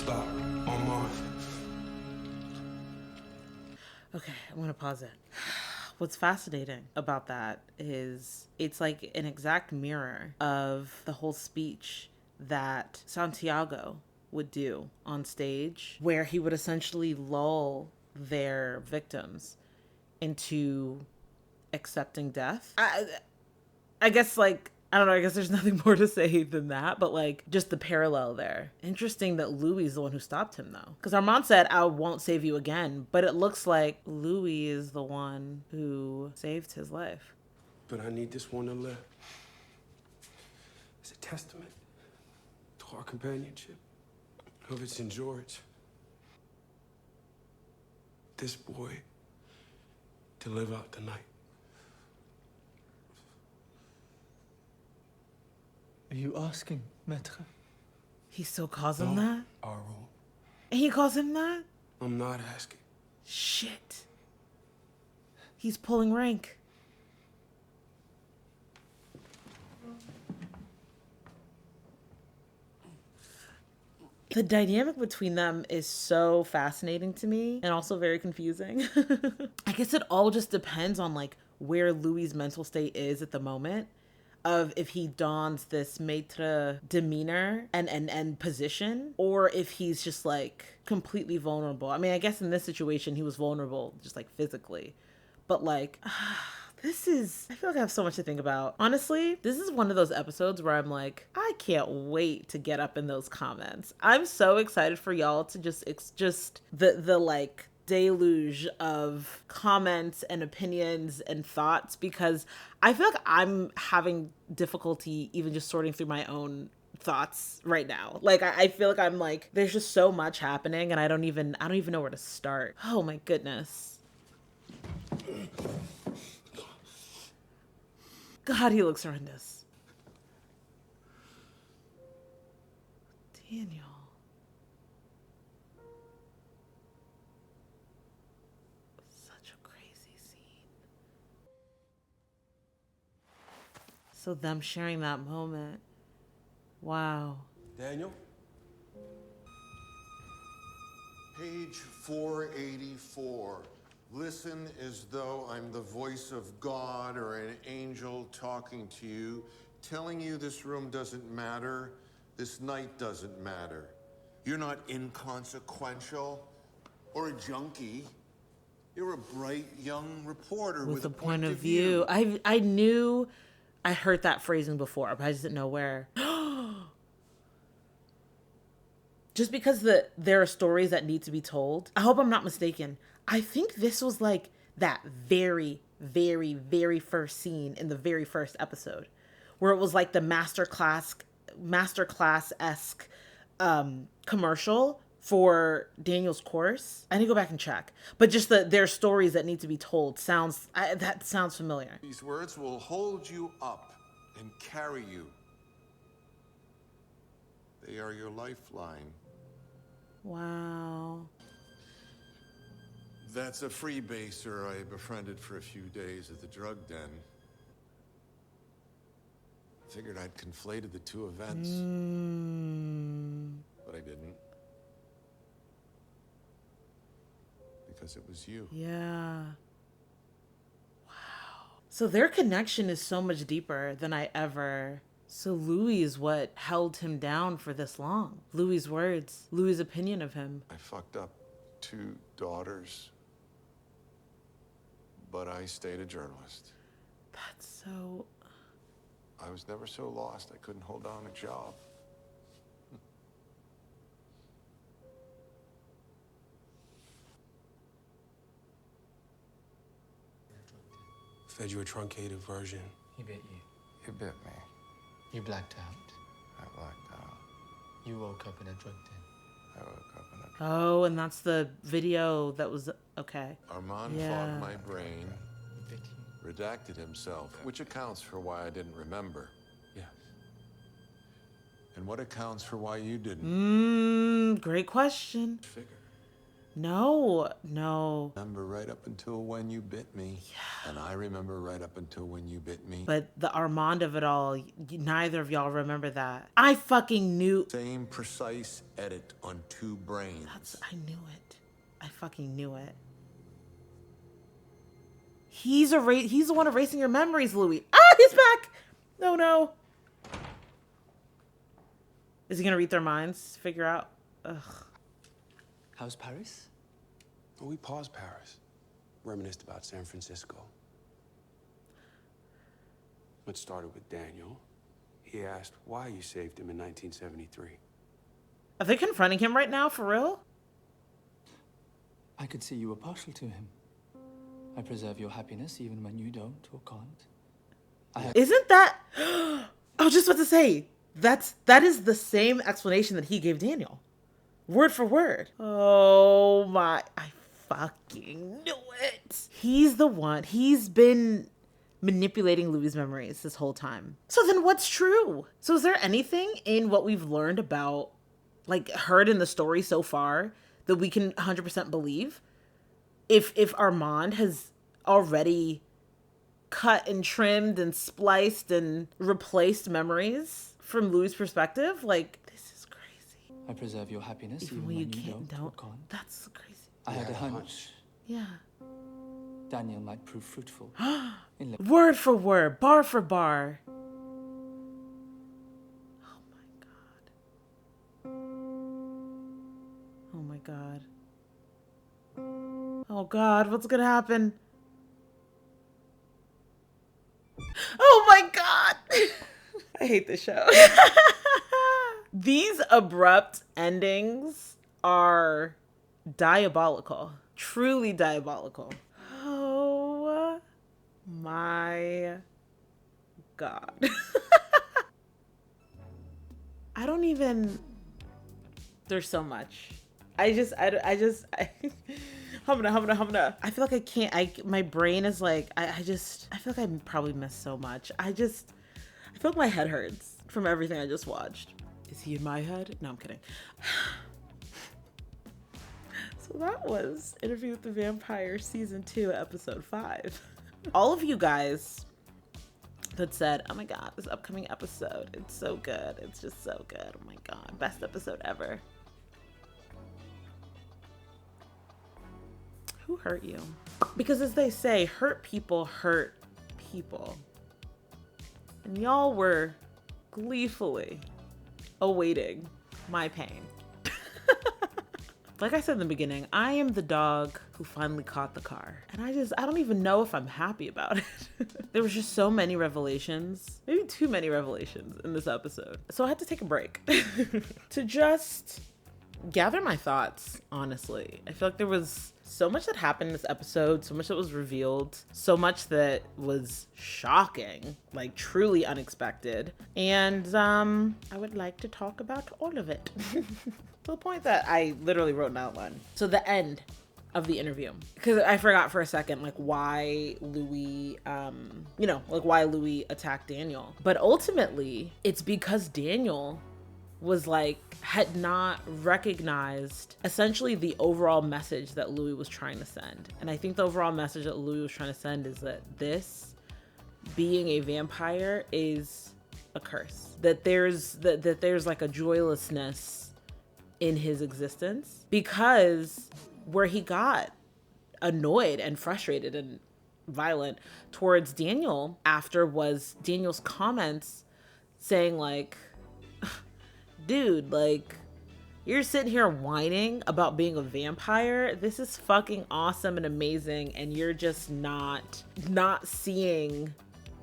Stop. Armand.
Okay, I'm gonna pause it. What's fascinating about that is it's like an exact mirror of the whole speech that Santiago would do on stage, where he would essentially lull their victims into accepting death. I guess, like, I don't know, I guess there's nothing more to say than that, but like just the parallel there. Interesting that Louis is the one who stopped him though. Because Armand said, I won't save you again, but it looks like Louis is the one who saved his life.
But I need this one to live. It's a testament to our companionship, of its endurance. This boy to live out the night.
Are you asking, Maître?
He still calls him that?
Our rule.
And he calls him that?
I'm not asking.
Shit. He's pulling rank. The dynamic between them is so fascinating to me and also very confusing. I guess it all just depends on like where Louis' mental state is at the moment, of if he dons this maître demeanor and position, or if he's just like completely vulnerable. I mean, I guess in this situation he was vulnerable just like physically, but like I feel like I have so much to think about. Honestly, this is one of those episodes where I'm like, I can't wait to get up in those comments. I'm so excited for y'all to just the like deluge of comments and opinions and thoughts, because I feel like I'm having difficulty even just sorting through my own thoughts right now. Like I feel like I'm like, there's just so much happening and I don't even know where to start. Oh my goodness. God, he looks horrendous. Daniel. Such a crazy scene. So them sharing that moment. Wow.
Daniel? Page 484. Listen as though I'm the voice of God or an angel talking to you, telling you this room doesn't matter, this night doesn't matter. You're not inconsequential or a junkie. You're a bright young reporter with a point of view.
I knew I heard that phrasing before, but I just didn't know where. Just because there are stories that need to be told. I hope I'm not mistaken. I think this was like that very, very, very first scene in the very first episode, where it was like the masterclass-esque commercial for Daniel's course. I need to go back and check. But just there are stories that need to be told. That sounds familiar.
These words will hold you up and carry you. They are your lifeline.
Wow.
That's a freebaser I befriended for a few days at the drug den. Figured I'd conflated the two events. But I didn't. Because it was you.
Yeah. Wow. So their connection is so much deeper than I ever... So Louis is what held him down for this long. Louis' words, Louis' opinion of him.
I fucked up 2 daughters. But I stayed a journalist.
That's so...
I was never so lost I couldn't hold down a job.
Fed you a truncated version.
He bit you.
You bit me.
You blacked out.
I blacked out.
You woke up in a drug den.
I woke up in a...
Oh, and that's the video that was... Okay.
Armand fogged my brain, redacted himself, which accounts for why I didn't remember.
Yeah.
And what accounts for why you didn't?
Great question.
Figure.
No.
Remember right up until when you bit me. Yeah. And I remember right up until when you bit me.
But the Armand of it all, neither of y'all remember that. I fucking knew.
Same precise edit on 2 brains.
I knew it. I fucking knew it. He's the one erasing your memories, Louis. Ah, he's back. No. Is he gonna read their minds? Figure out? Ugh.
How's Paris?
Oh, we paused Paris. Reminisced about San Francisco. It started with Daniel. He asked why you saved him in 1973.
Are they confronting him right now, for real?
I could see you were partial to him. I preserve your happiness even when you don't or can't.
Isn't that... I was just about to say, that is the same explanation that he gave Daniel. Word for word. Oh my... I fucking knew it. He's the one. He's been manipulating Louis' memories this whole time. So then what's true? So is there anything in what we've learned about, like, heard in the story so far that we can 100% believe? If Armand has already cut and trimmed and spliced and replaced memories from Louis' perspective, like, this is crazy.
I preserve your happiness
even when you don't or can't. That's crazy.
I had a hunch.
Yeah.
Daniel might prove fruitful.
Word for word, bar for bar. Oh my god. Oh god, what's gonna happen? Oh my god! I hate this show. These abrupt endings are diabolical. Truly diabolical. Oh my god. I don't even... There's so much. Humna. I feel like I can't, my brain is like, I feel like I probably missed so much. I feel like my head hurts from everything I just watched. Is he in my head? No, I'm kidding. So that was Interview with the Vampire Season 2, Episode 5. All of you guys that said, oh my god, this upcoming episode, it's so good. It's just so good. Oh my god, best episode ever. Who hurt you? Because as they say, hurt people. And y'all were gleefully awaiting my pain. Like I said in the beginning, I am the dog who finally caught the car. And I don't even know if I'm happy about it. There was just so many revelations, maybe too many revelations in this episode. So I had to take a break to just gather my thoughts, honestly. I feel like there was so much that happened in this episode, so much that was revealed, so much that was shocking, like truly unexpected. And I would like to talk about all of it. To the point that I literally wrote an outline. So the end of the interview, because I forgot for a second, like why Louis, why Louis attacked Daniel. But ultimately, it's because Daniel was like, had not recognized essentially the overall message that Louis was trying to send. And I think the overall message that Louis was trying to send is that this being a vampire is a curse. That there's like a joylessness in his existence, because where he got annoyed and frustrated and violent towards Daniel after was Daniel's comments saying like, dude, like, you're sitting here whining about being a vampire. This is fucking awesome and amazing, and you're just not seeing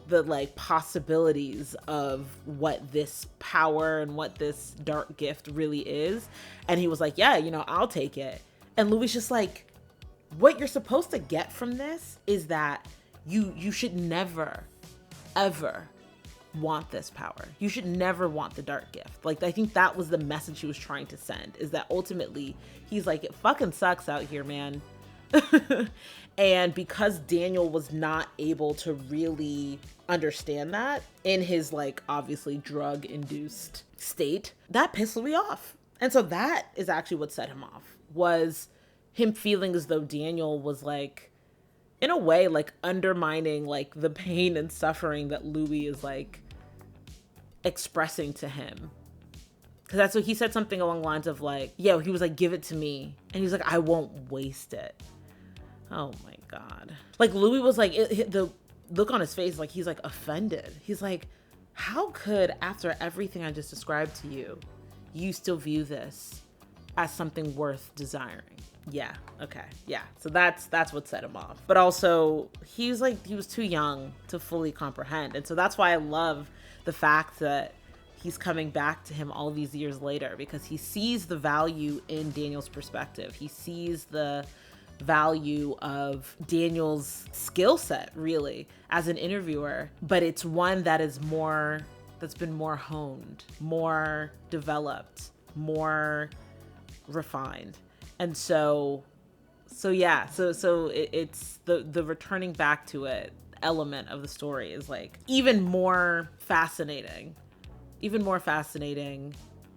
the like possibilities of what this power and what this dark gift really is. And he was like, yeah, I'll take it. And Louis just like, what you're supposed to get from this is that you should never, ever want this power. You should never want the dark gift. Like, I think that was the message he was trying to send, is that ultimately he's like, it fucking sucks out here, man. And because Daniel was not able to really understand that in his like obviously drug induced state, that pissed Louis off. And so that is actually what set him off, was him feeling as though Daniel was like, in a way, like undermining like the pain and suffering that Louis is like expressing to him. Because that's what he said, something along the lines of like, he was like, give it to me. And he's like, I won't waste it. Oh my God. Like Louis was like, the look on his face, like he's like offended. He's like, how could, after everything I just described to you, you still view this as something worth desiring? Yeah. Okay. Yeah. So that's what set him off. But also he was too young to fully comprehend. And so that's why I love the fact that he's coming back to him all these years later, because he sees the value in Daniel's perspective. He sees the value of Daniel's skill set really as an interviewer, but it's one that is that's been more honed, more developed, more refined. And it's the returning back to it element of the story is like even more fascinating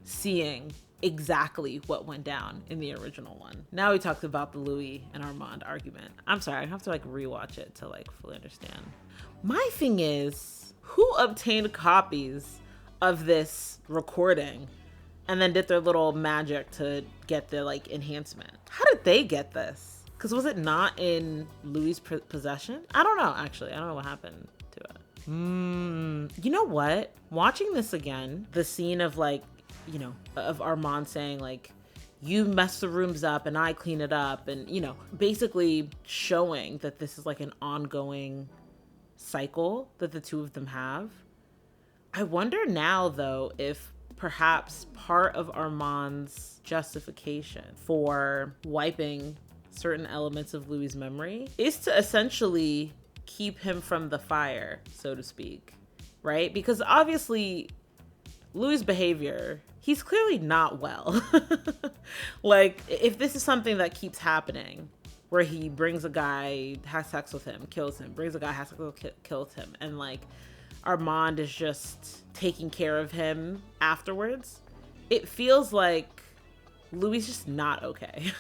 seeing exactly what went down in the original one. Now we talked about the Louis and Armand argument. I'm sorry, I have to like rewatch it to like fully understand. My thing is, who obtained copies of this recording and then did their little magic to get the like enhancement? How did they get this? Because was it not in Louis' possession? I don't know, actually. I don't know what happened to it. You know what? Watching this again, the scene of like, of Armand saying like, you mess the rooms up and I clean it up, and basically showing that this is like an ongoing cycle that the two of them have. I wonder now though if perhaps part of Armand's justification for wiping certain elements of Louis' memory is to essentially keep him from the fire, so to speak, right? Because obviously Louis' behavior, he's clearly not well. Like, if this is something that keeps happening, where he brings a guy, has sex with him, kills him, brings a guy, has sex with him, kills him, and like Armand is just taking care of him afterwards, it feels like Louis is just not okay.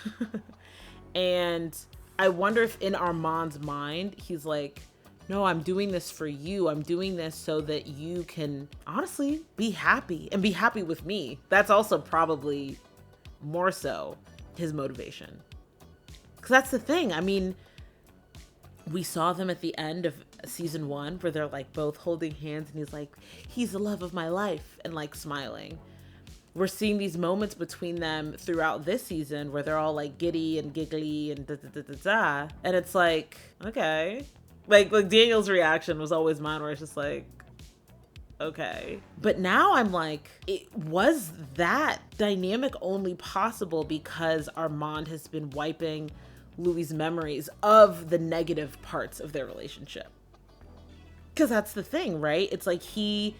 And I wonder if in Armand's mind, he's like, no, I'm doing this for you. I'm doing this so that you can honestly be happy and be happy with me. That's also probably more so his motivation. Because that's the thing. I mean, we saw them at the end of season 1 where they're like both holding hands and he's like, he's the love of my life, and like smiling. we're seeing these moments between them throughout this season where they're all like giddy and giggly and da da da da da. And it's like, okay. Like Daniel's reaction was always mine where it's just like, okay. But now I'm like, was that dynamic only possible because Armand has been wiping Louis's memories of the negative parts of their relationship? Because that's the thing, right? It's like he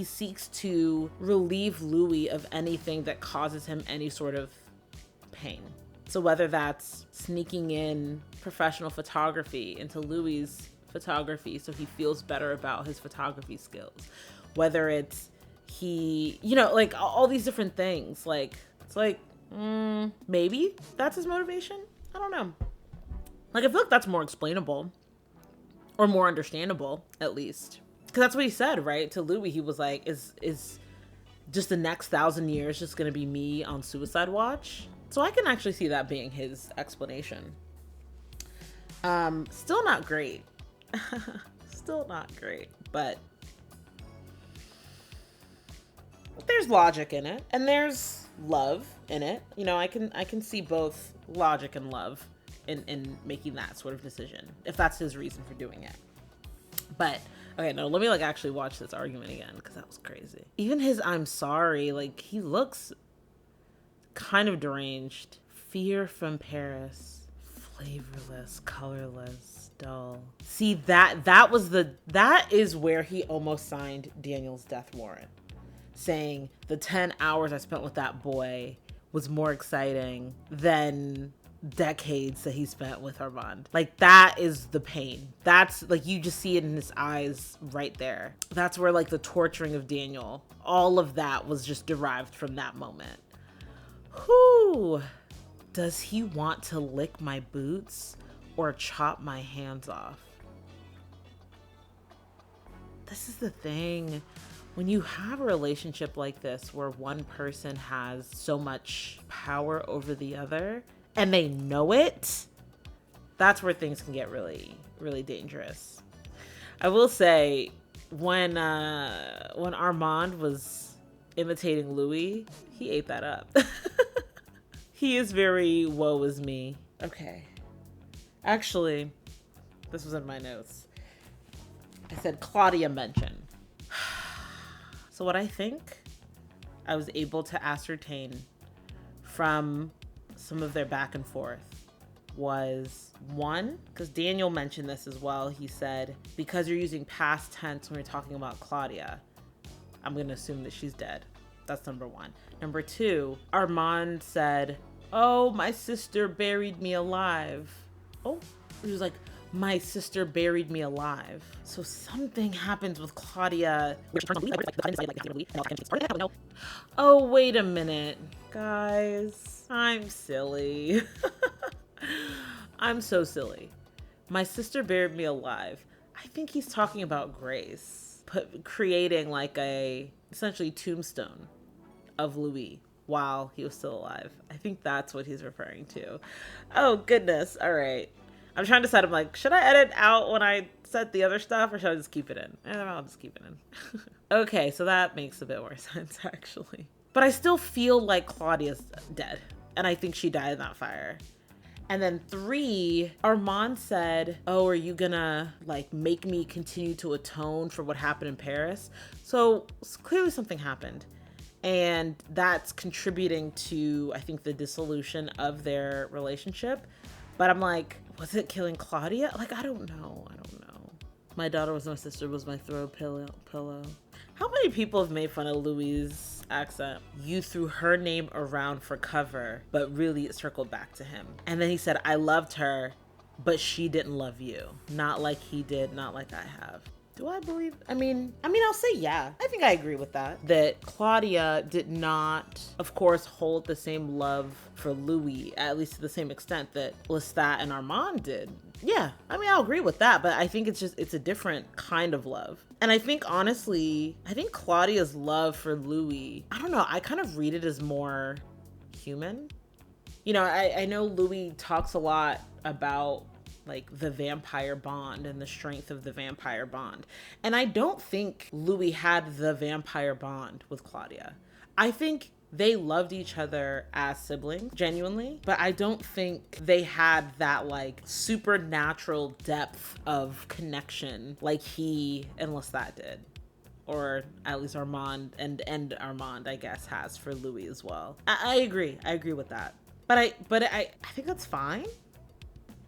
seeks to relieve Louis of anything that causes him any sort of pain. So whether that's sneaking in professional photography into Louis's photography so he feels better about his photography skills, whether it's he, you know, like all these different things, like it's like maybe that's his motivation. I don't know. Like I feel like that's more explainable or more understandable, at least, because that's what he said, right, to Louis. He was like, is just the next 1,000 years just gonna be me on suicide watch? So I can actually see that being his explanation. Still not great. Still not great, but there's logic in it and there's love in it. You know, I can see both logic and love in making that sort of decision, if that's his reason for doing it. But okay, no, let me like actually watch this argument again, because that was crazy. Even his I'm sorry, like he looks kind of deranged. Fear from Paris, flavorless, colorless, dull. See, that is where he almost signed Daniel's death warrant, saying the 10 hours I spent with that boy was more exciting than decades that he spent with Armand. Like that is the pain. That's like, you just see it in his eyes right there. That's where like the torturing of Daniel, all of that was just derived from that moment. Whew. Does he want to lick my boots or chop my hands off? This is the thing. When you have a relationship like this where one person has so much power over the other and they know it, that's where things can get really, really dangerous. I will say, when Armand was imitating Louis, he ate that up. He is very woe is me. Okay. Actually, this was in my notes. I said Claudia mentioned. So what I think I was able to ascertain from some of their back and forth was, one, because Daniel mentioned this as well. He said, because you're using past tense when you're talking about Claudia, I'm going to assume that she's dead. That's number one. Number two, Armand said, oh, my sister buried me alive. Oh, he was like, my sister buried me alive. So something happens with Claudia. Oh, wait a minute. Guys, I'm silly. I'm so silly. My sister buried me alive. I think he's talking about Grace, creating like a essentially tombstone of Louis while he was still alive. I think that's what he's referring to. Oh, goodness. All right. I'm trying to decide. I'm like, should I edit out when I said the other stuff or should I just keep it in? And I'll just keep it in. Okay, so that makes a bit more sense, actually. But I still feel like Claudia's dead. And I think she died in that fire. And then 3, Armand said, oh, are you gonna like make me continue to atone for what happened in Paris? So clearly something happened. And that's contributing to, I think, the dissolution of their relationship. But I'm like, was it killing Claudia? Like, I don't know. My daughter was my sister, was my throw pillow. How many people have made fun of Louis' accent? You threw her name around for cover, but really it circled back to him. And then he said, I loved her, but she didn't love you. Not like he did, not like I have. Do I believe? I mean, I'll say yeah. I think I agree with that. That Claudia did not, of course, hold the same love for Louis, at least to the same extent that Lestat and Armand did. Yeah, I'll agree with that, but I think it's a different kind of love. And I think, honestly, Claudia's love for Louis, I don't know, I kind of read it as more human. You know, I know Louis talks a lot about like the vampire bond and the strength of the vampire bond. And I don't think Louis had the vampire bond with Claudia. I think they loved each other as siblings, genuinely, but I don't think they had that like supernatural depth of connection like he and Lestat did. Or at least Armand and Armand, I guess, has for Louis as well. I agree. I agree with that. But I think that's fine,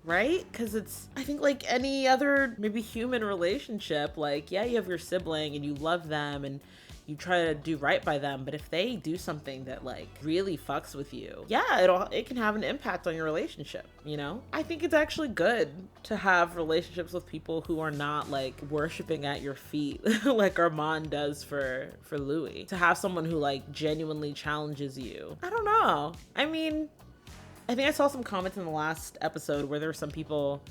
right? Because I think like any other maybe human relationship, like, yeah, you have your sibling and you love them and you try to do right by them, but if they do something that like really fucks with you, yeah, it can have an impact on your relationship, you know? I think it's actually good to have relationships with people who are not like worshiping at your feet like Armand does for Louis. To have someone who like genuinely challenges you. I don't know. I mean, I think I saw some comments in the last episode where there were some people,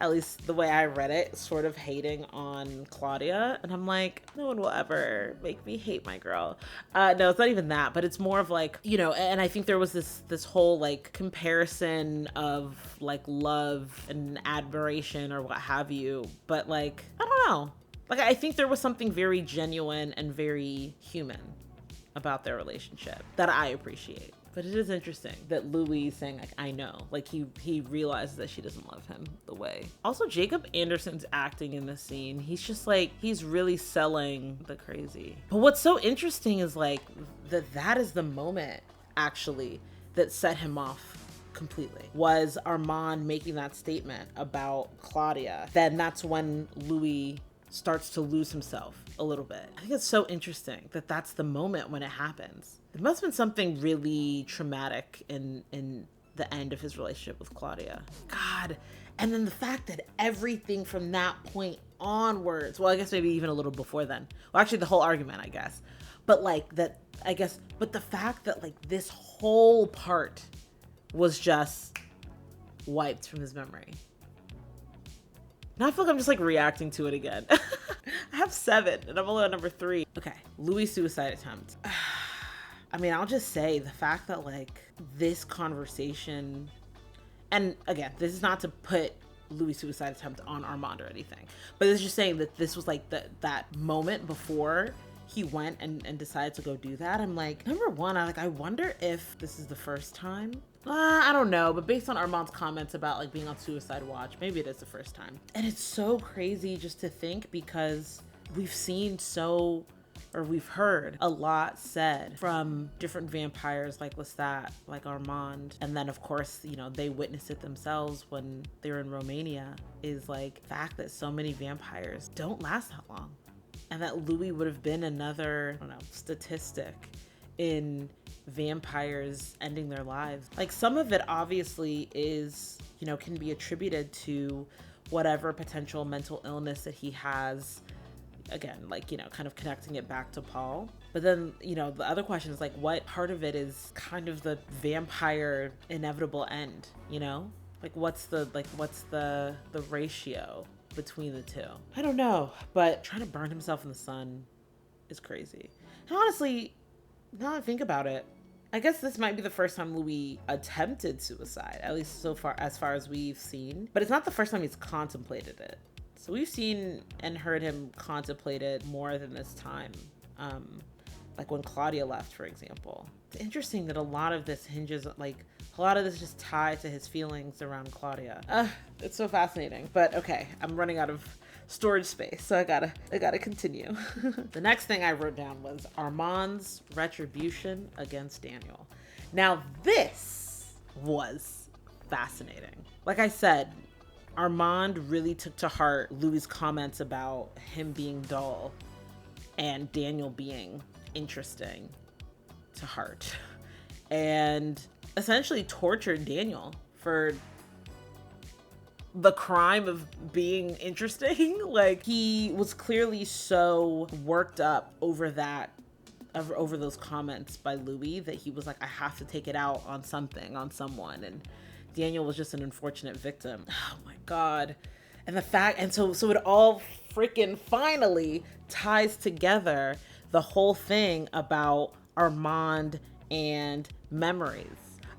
at least the way I read it, sort of hating on Claudia. And I'm like, no one will ever make me hate my girl. No, it's not even that, but it's more of like, you know, and I think there was this whole like comparison of like love and admiration or what have you. But like, I don't know. Like, I think there was something very genuine and very human about their relationship that I appreciate. But it is interesting that Louis saying like, I know, like he realizes that she doesn't love him the way. Also, Jacob Anderson's acting in this scene, he's just like, he's really selling the crazy. But what's so interesting is like that is the moment actually that set him off completely, was Armand making that statement about Claudia. Then that's when Louis starts to lose himself a little bit. I think it's so interesting that that's the moment when it happens. It must have been something really traumatic in the end of his relationship with Claudia. God. And then the fact that everything from that point onwards, well, I guess maybe even a little before then. Well, actually the whole argument, I guess. But like that, I guess, but the fact that like this whole part was just wiped from his memory. Now I feel like I'm just like reacting to it again. I have 7 and I'm only on number 3. Okay, Louis' suicide attempt. I mean, I'll just say the fact that like this conversation, and again, this is not to put Louis' suicide attempt on Armand or anything, but it's just saying that this was like that moment before he went and decided to go do that. I'm like, number one, I wonder if this is the first time. I don't know, but based on Armand's comments about like being on suicide watch, maybe it is the first time. And it's so crazy just to think, because we've heard a lot said from different vampires like Lestat, like Armand, and then of course, you know, they witnessed it themselves when they were in Romania, is like the fact that so many vampires don't last that long. And that Louis would have been another, I don't know, statistic in vampires ending their lives. Like, some of it obviously is, you know, can be attributed to whatever potential mental illness that he has. Again, like, you know, kind of connecting it back to Paul. But then, you know, the other question is like, what part of it is kind of the vampire inevitable end, you know? Like, what's the ratio between the two? I don't know, but trying to burn himself in the sun is crazy. And honestly, now that I think about it, I guess this might be the first time Louis attempted suicide, at least so far as we've seen. But it's not the first time he's contemplated it. So we've seen and heard him contemplate it more than this time. Like when Claudia left, for example. It's interesting that a lot of this just ties to his feelings around Claudia. It's so fascinating. But okay, I'm running out of storage space, so I gotta continue. The next thing I wrote down was Armand's retribution against Daniel. Now this was fascinating. Like I said, Armand really took to heart Louis' comments about him being dull and Daniel being interesting to heart, and essentially tortured Daniel for the crime of being interesting. Like, he was clearly so worked up over those comments by Louis that he was like, I have to take it out on someone, and Daniel was just an unfortunate victim. Oh my God. And so it all freaking finally ties together, the whole thing about Armand and memories.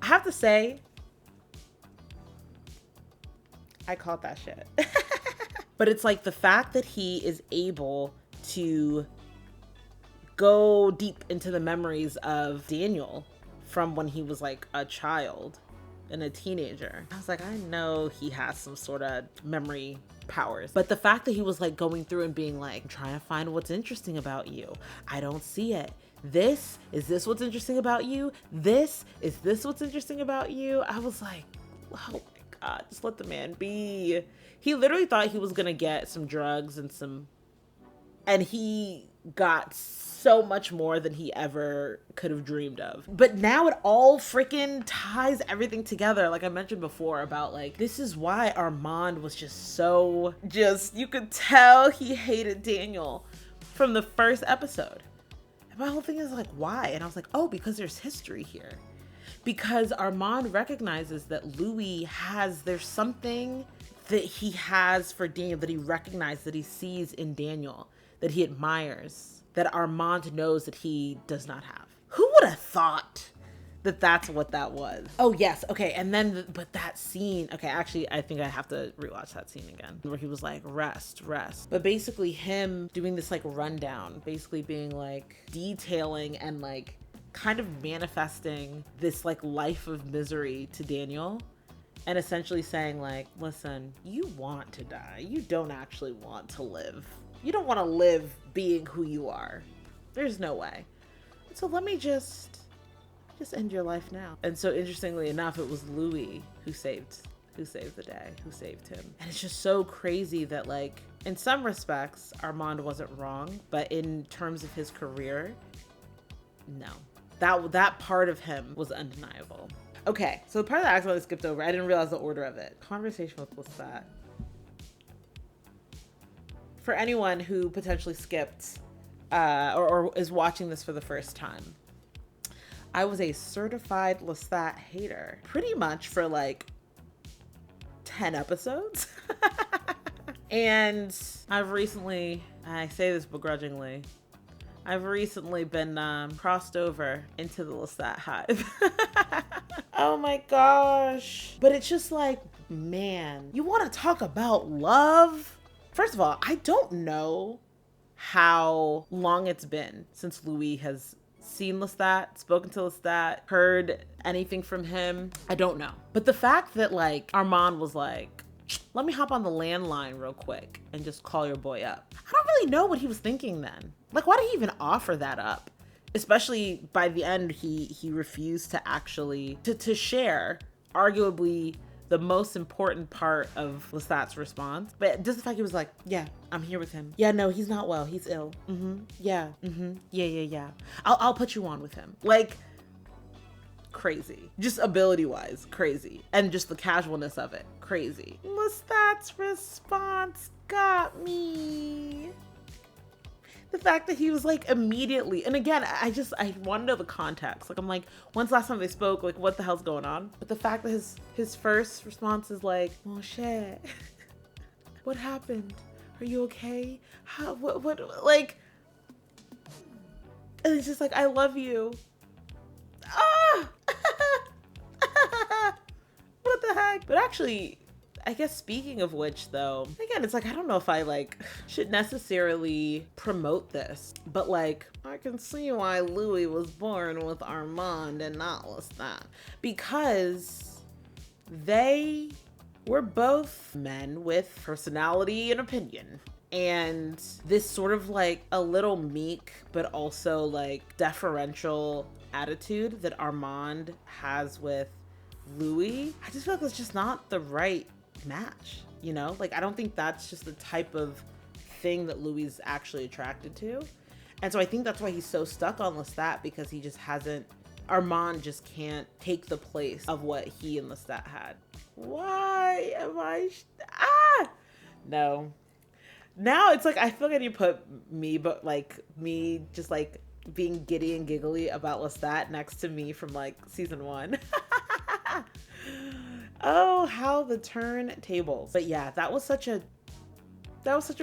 I have to say, I caught that shit. But it's like the fact that he is able to go deep into the memories of Daniel from when he was like a child and a teenager. I was like, I know he has some sort of memory powers. But the fact that he was like going through and being like, trying to find what's interesting about you. I don't see it. Is this what's interesting about you? Is this what's interesting about you? I was like, oh my God, just let the man be. He literally thought he was gonna get some drugs and he got so much more than he ever could have dreamed of. But now it all freaking ties everything together. Like I mentioned before about like, this is why Armand was you could tell he hated Daniel from the first episode. And my whole thing is like, why? And I was like, oh, because there's history here. Because Armand recognizes that there's something that he has for Daniel, that he recognizes, that he sees in Daniel, that he admires, that Armand knows that he does not have. Who would have thought that that's what that was? Oh yes, okay, and then, but that scene, okay, actually, I think I have to rewatch that scene again, where he was like, rest. But basically him doing this like rundown, basically being like, detailing and like, kind of manifesting this like life of misery to Daniel. And essentially saying like, listen, you want to die. You don't actually want to live. You don't want to live being who you are. There's no way. So let me just end your life now. And so interestingly enough, it was Louis who saved the day, who saved him. And it's just so crazy that like, in some respects, Armand wasn't wrong, but in terms of his career, no. That part of him was undeniable. Okay, so the part that I accidentally skipped over, I didn't realize the order of it. Conversation with Lestat. For anyone who potentially skipped or is watching this for the first time, I was a certified Lestat hater pretty much for like 10 episodes. And I've recently, I say this begrudgingly, I've recently been crossed over into the Lestat hive. Oh my gosh. But it's just like, man, you want to talk about love? First of all, I don't know how long it's been since Louis has seen Lestat, spoken to Lestat, heard anything from him. I don't know. But the fact that like Armand was like, let me hop on the landline real quick and just call your boy up. I don't really know what he was thinking then. Like, why did he even offer that up? Especially by the end, he refused to actually, to share arguably the most important part of Lestat's response. But just the fact he was like, yeah, I'm here with him. Yeah, no, he's not well. He's ill. Yeah. Yeah. I'll put you on with him. Like, crazy. Just ability-wise, crazy. And just the casualness of it, crazy. Lestat's response got me. The fact that he was like immediately, and again, I want to know the context. Like, I'm like, when's the last time they spoke? Like, what the hell's going on? But the fact that his first response is like, oh shit, what happened? Are you okay? How, what, like, and it's just like, I love you. Ah! What the heck? But actually, I guess speaking of which though, again, it's like, I don't know if I like should necessarily promote this, but like, I can see why Louis was born with Armand and not Lestat, because they were both men with personality and opinion. And this sort of like a little meek, but also like deferential attitude that Armand has with Louis, I just feel like it's just not the right match, you know? Like, I don't think that's just the type of thing that Louis is actually attracted to. And so I think that's why he's so stuck on Lestat, because he just hasn't, Armand just can't take the place of what he and Lestat had. Why am I, no. Now it's like, I feel like I need to put me just like being giddy and giggly about Lestat next to me from like season 1. Oh, how the turntables. But yeah, that was such a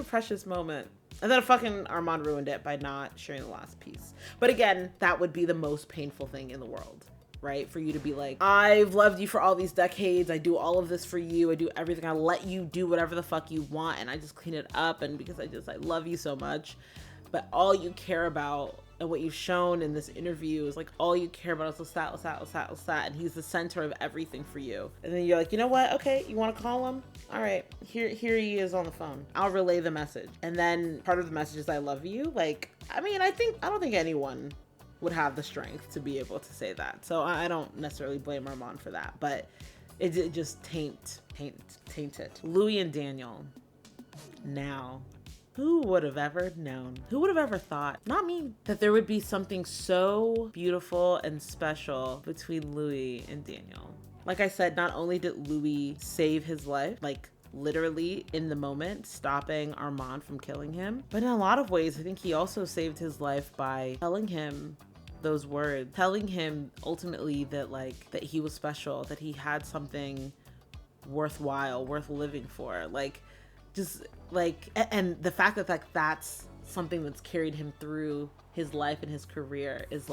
precious moment. And then fucking Armand ruined it by not sharing the last piece. But again, that would be the most painful thing in the world, right? For you to be like, I've loved you for all these decades. I do all of this for you. I do everything. I let you do whatever the fuck you want. And I just clean it up. And because I love you so much. But all you care about and what you've shown in this interview is like all you care about is Lestat, and he's the center of everything for you. And then you're like, you know what? Okay, you want to call him? All right, here he is on the phone. I'll relay the message. And then part of the message is I love you. Like, I mean, I don't think anyone would have the strength to be able to say that. So I don't necessarily blame Armand for that, but it just tainted. Louis and Daniel. Now, who would have ever known? Who would have ever thought, not me, that there would be something so beautiful and special between Louis and Daniel? Like I said, not only did Louis save his life, like literally in the moment, stopping Armand from killing him, but in a lot of ways, I think he also saved his life by telling him those words, telling him ultimately that that he was special, that he had something worthwhile, worth living for. And the fact that that's something that's carried him through his life and his career is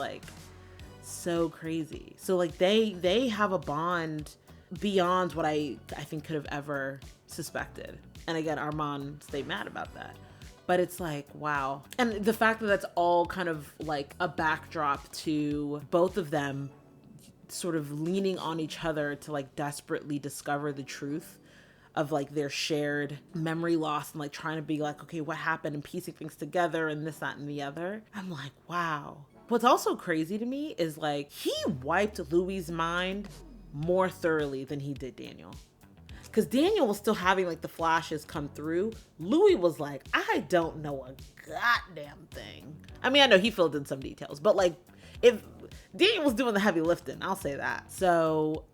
so crazy. So they have a bond beyond what I think could have ever suspected. And again, Armand stayed mad about that. But it's wow. And the fact that that's all kind of a backdrop to both of them sort of leaning on each other to desperately discover the truth of their shared memory loss and trying to be okay, what happened, and piecing things together and this, that, and the other. I'm wow. What's also crazy to me is he wiped Louis' mind more thoroughly than he did Daniel. Because Daniel was still having the flashes come through. Louis was I don't know a goddamn thing. I mean, I know he filled in some details, but if Daniel was doing the heavy lifting, I'll say that. So,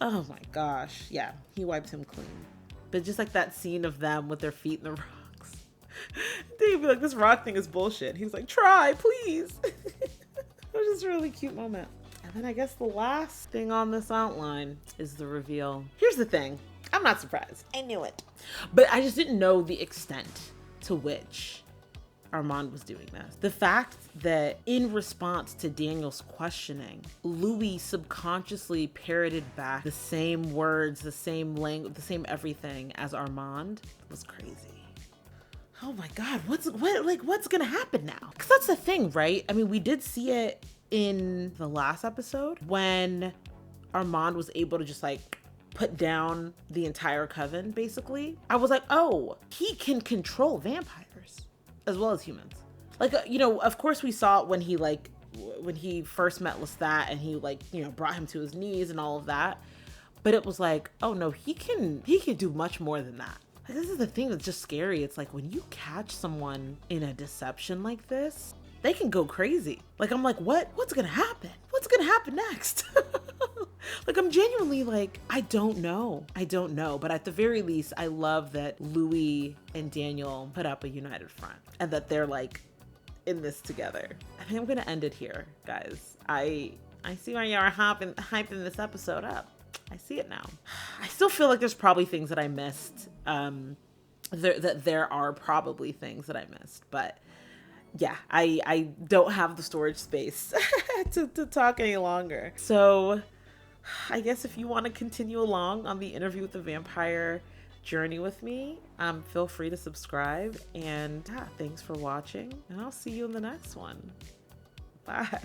oh my gosh. Yeah, he wiped him clean. But just that scene of them with their feet in the rocks. They'd be this rock thing is bullshit. He's try, please. It was just a really cute moment. And then I guess the last thing on this outline is the reveal. Here's the thing. I'm not surprised. I knew it. But I just didn't know the extent to which Armand was doing this. The fact that in response to Daniel's questioning, Louis subconsciously parroted back the same words, the same language, the same everything as Armand was crazy. Oh my God, what's gonna happen now? Because that's the thing, right? I mean, we did see it in the last episode when Armand was able to just put down the entire coven, basically. I was oh, he can control vampires as well as humans. Of course we saw it when he when he first met Lestat and he brought him to his knees and all of that. But it was oh no, he can do much more than that. This is the thing that's just scary. It's when you catch someone in a deception like this, they can go crazy. I'm what's gonna happen? What's gonna happen next? I'm genuinely I don't know. But at the very least, I love that Louis and Daniel put up a united front and that they're in this together. I think I'm gonna end it here, guys. I see why y'all are hyping this episode up. I see it now. I still feel there's probably things that I missed. There are probably things that I missed, but yeah, I don't have the storage space to talk any longer. So I guess if you want to continue along on the interview with the vampire journey with me, feel free to subscribe. And yeah, thanks for watching, and I'll see you in the next one. Bye.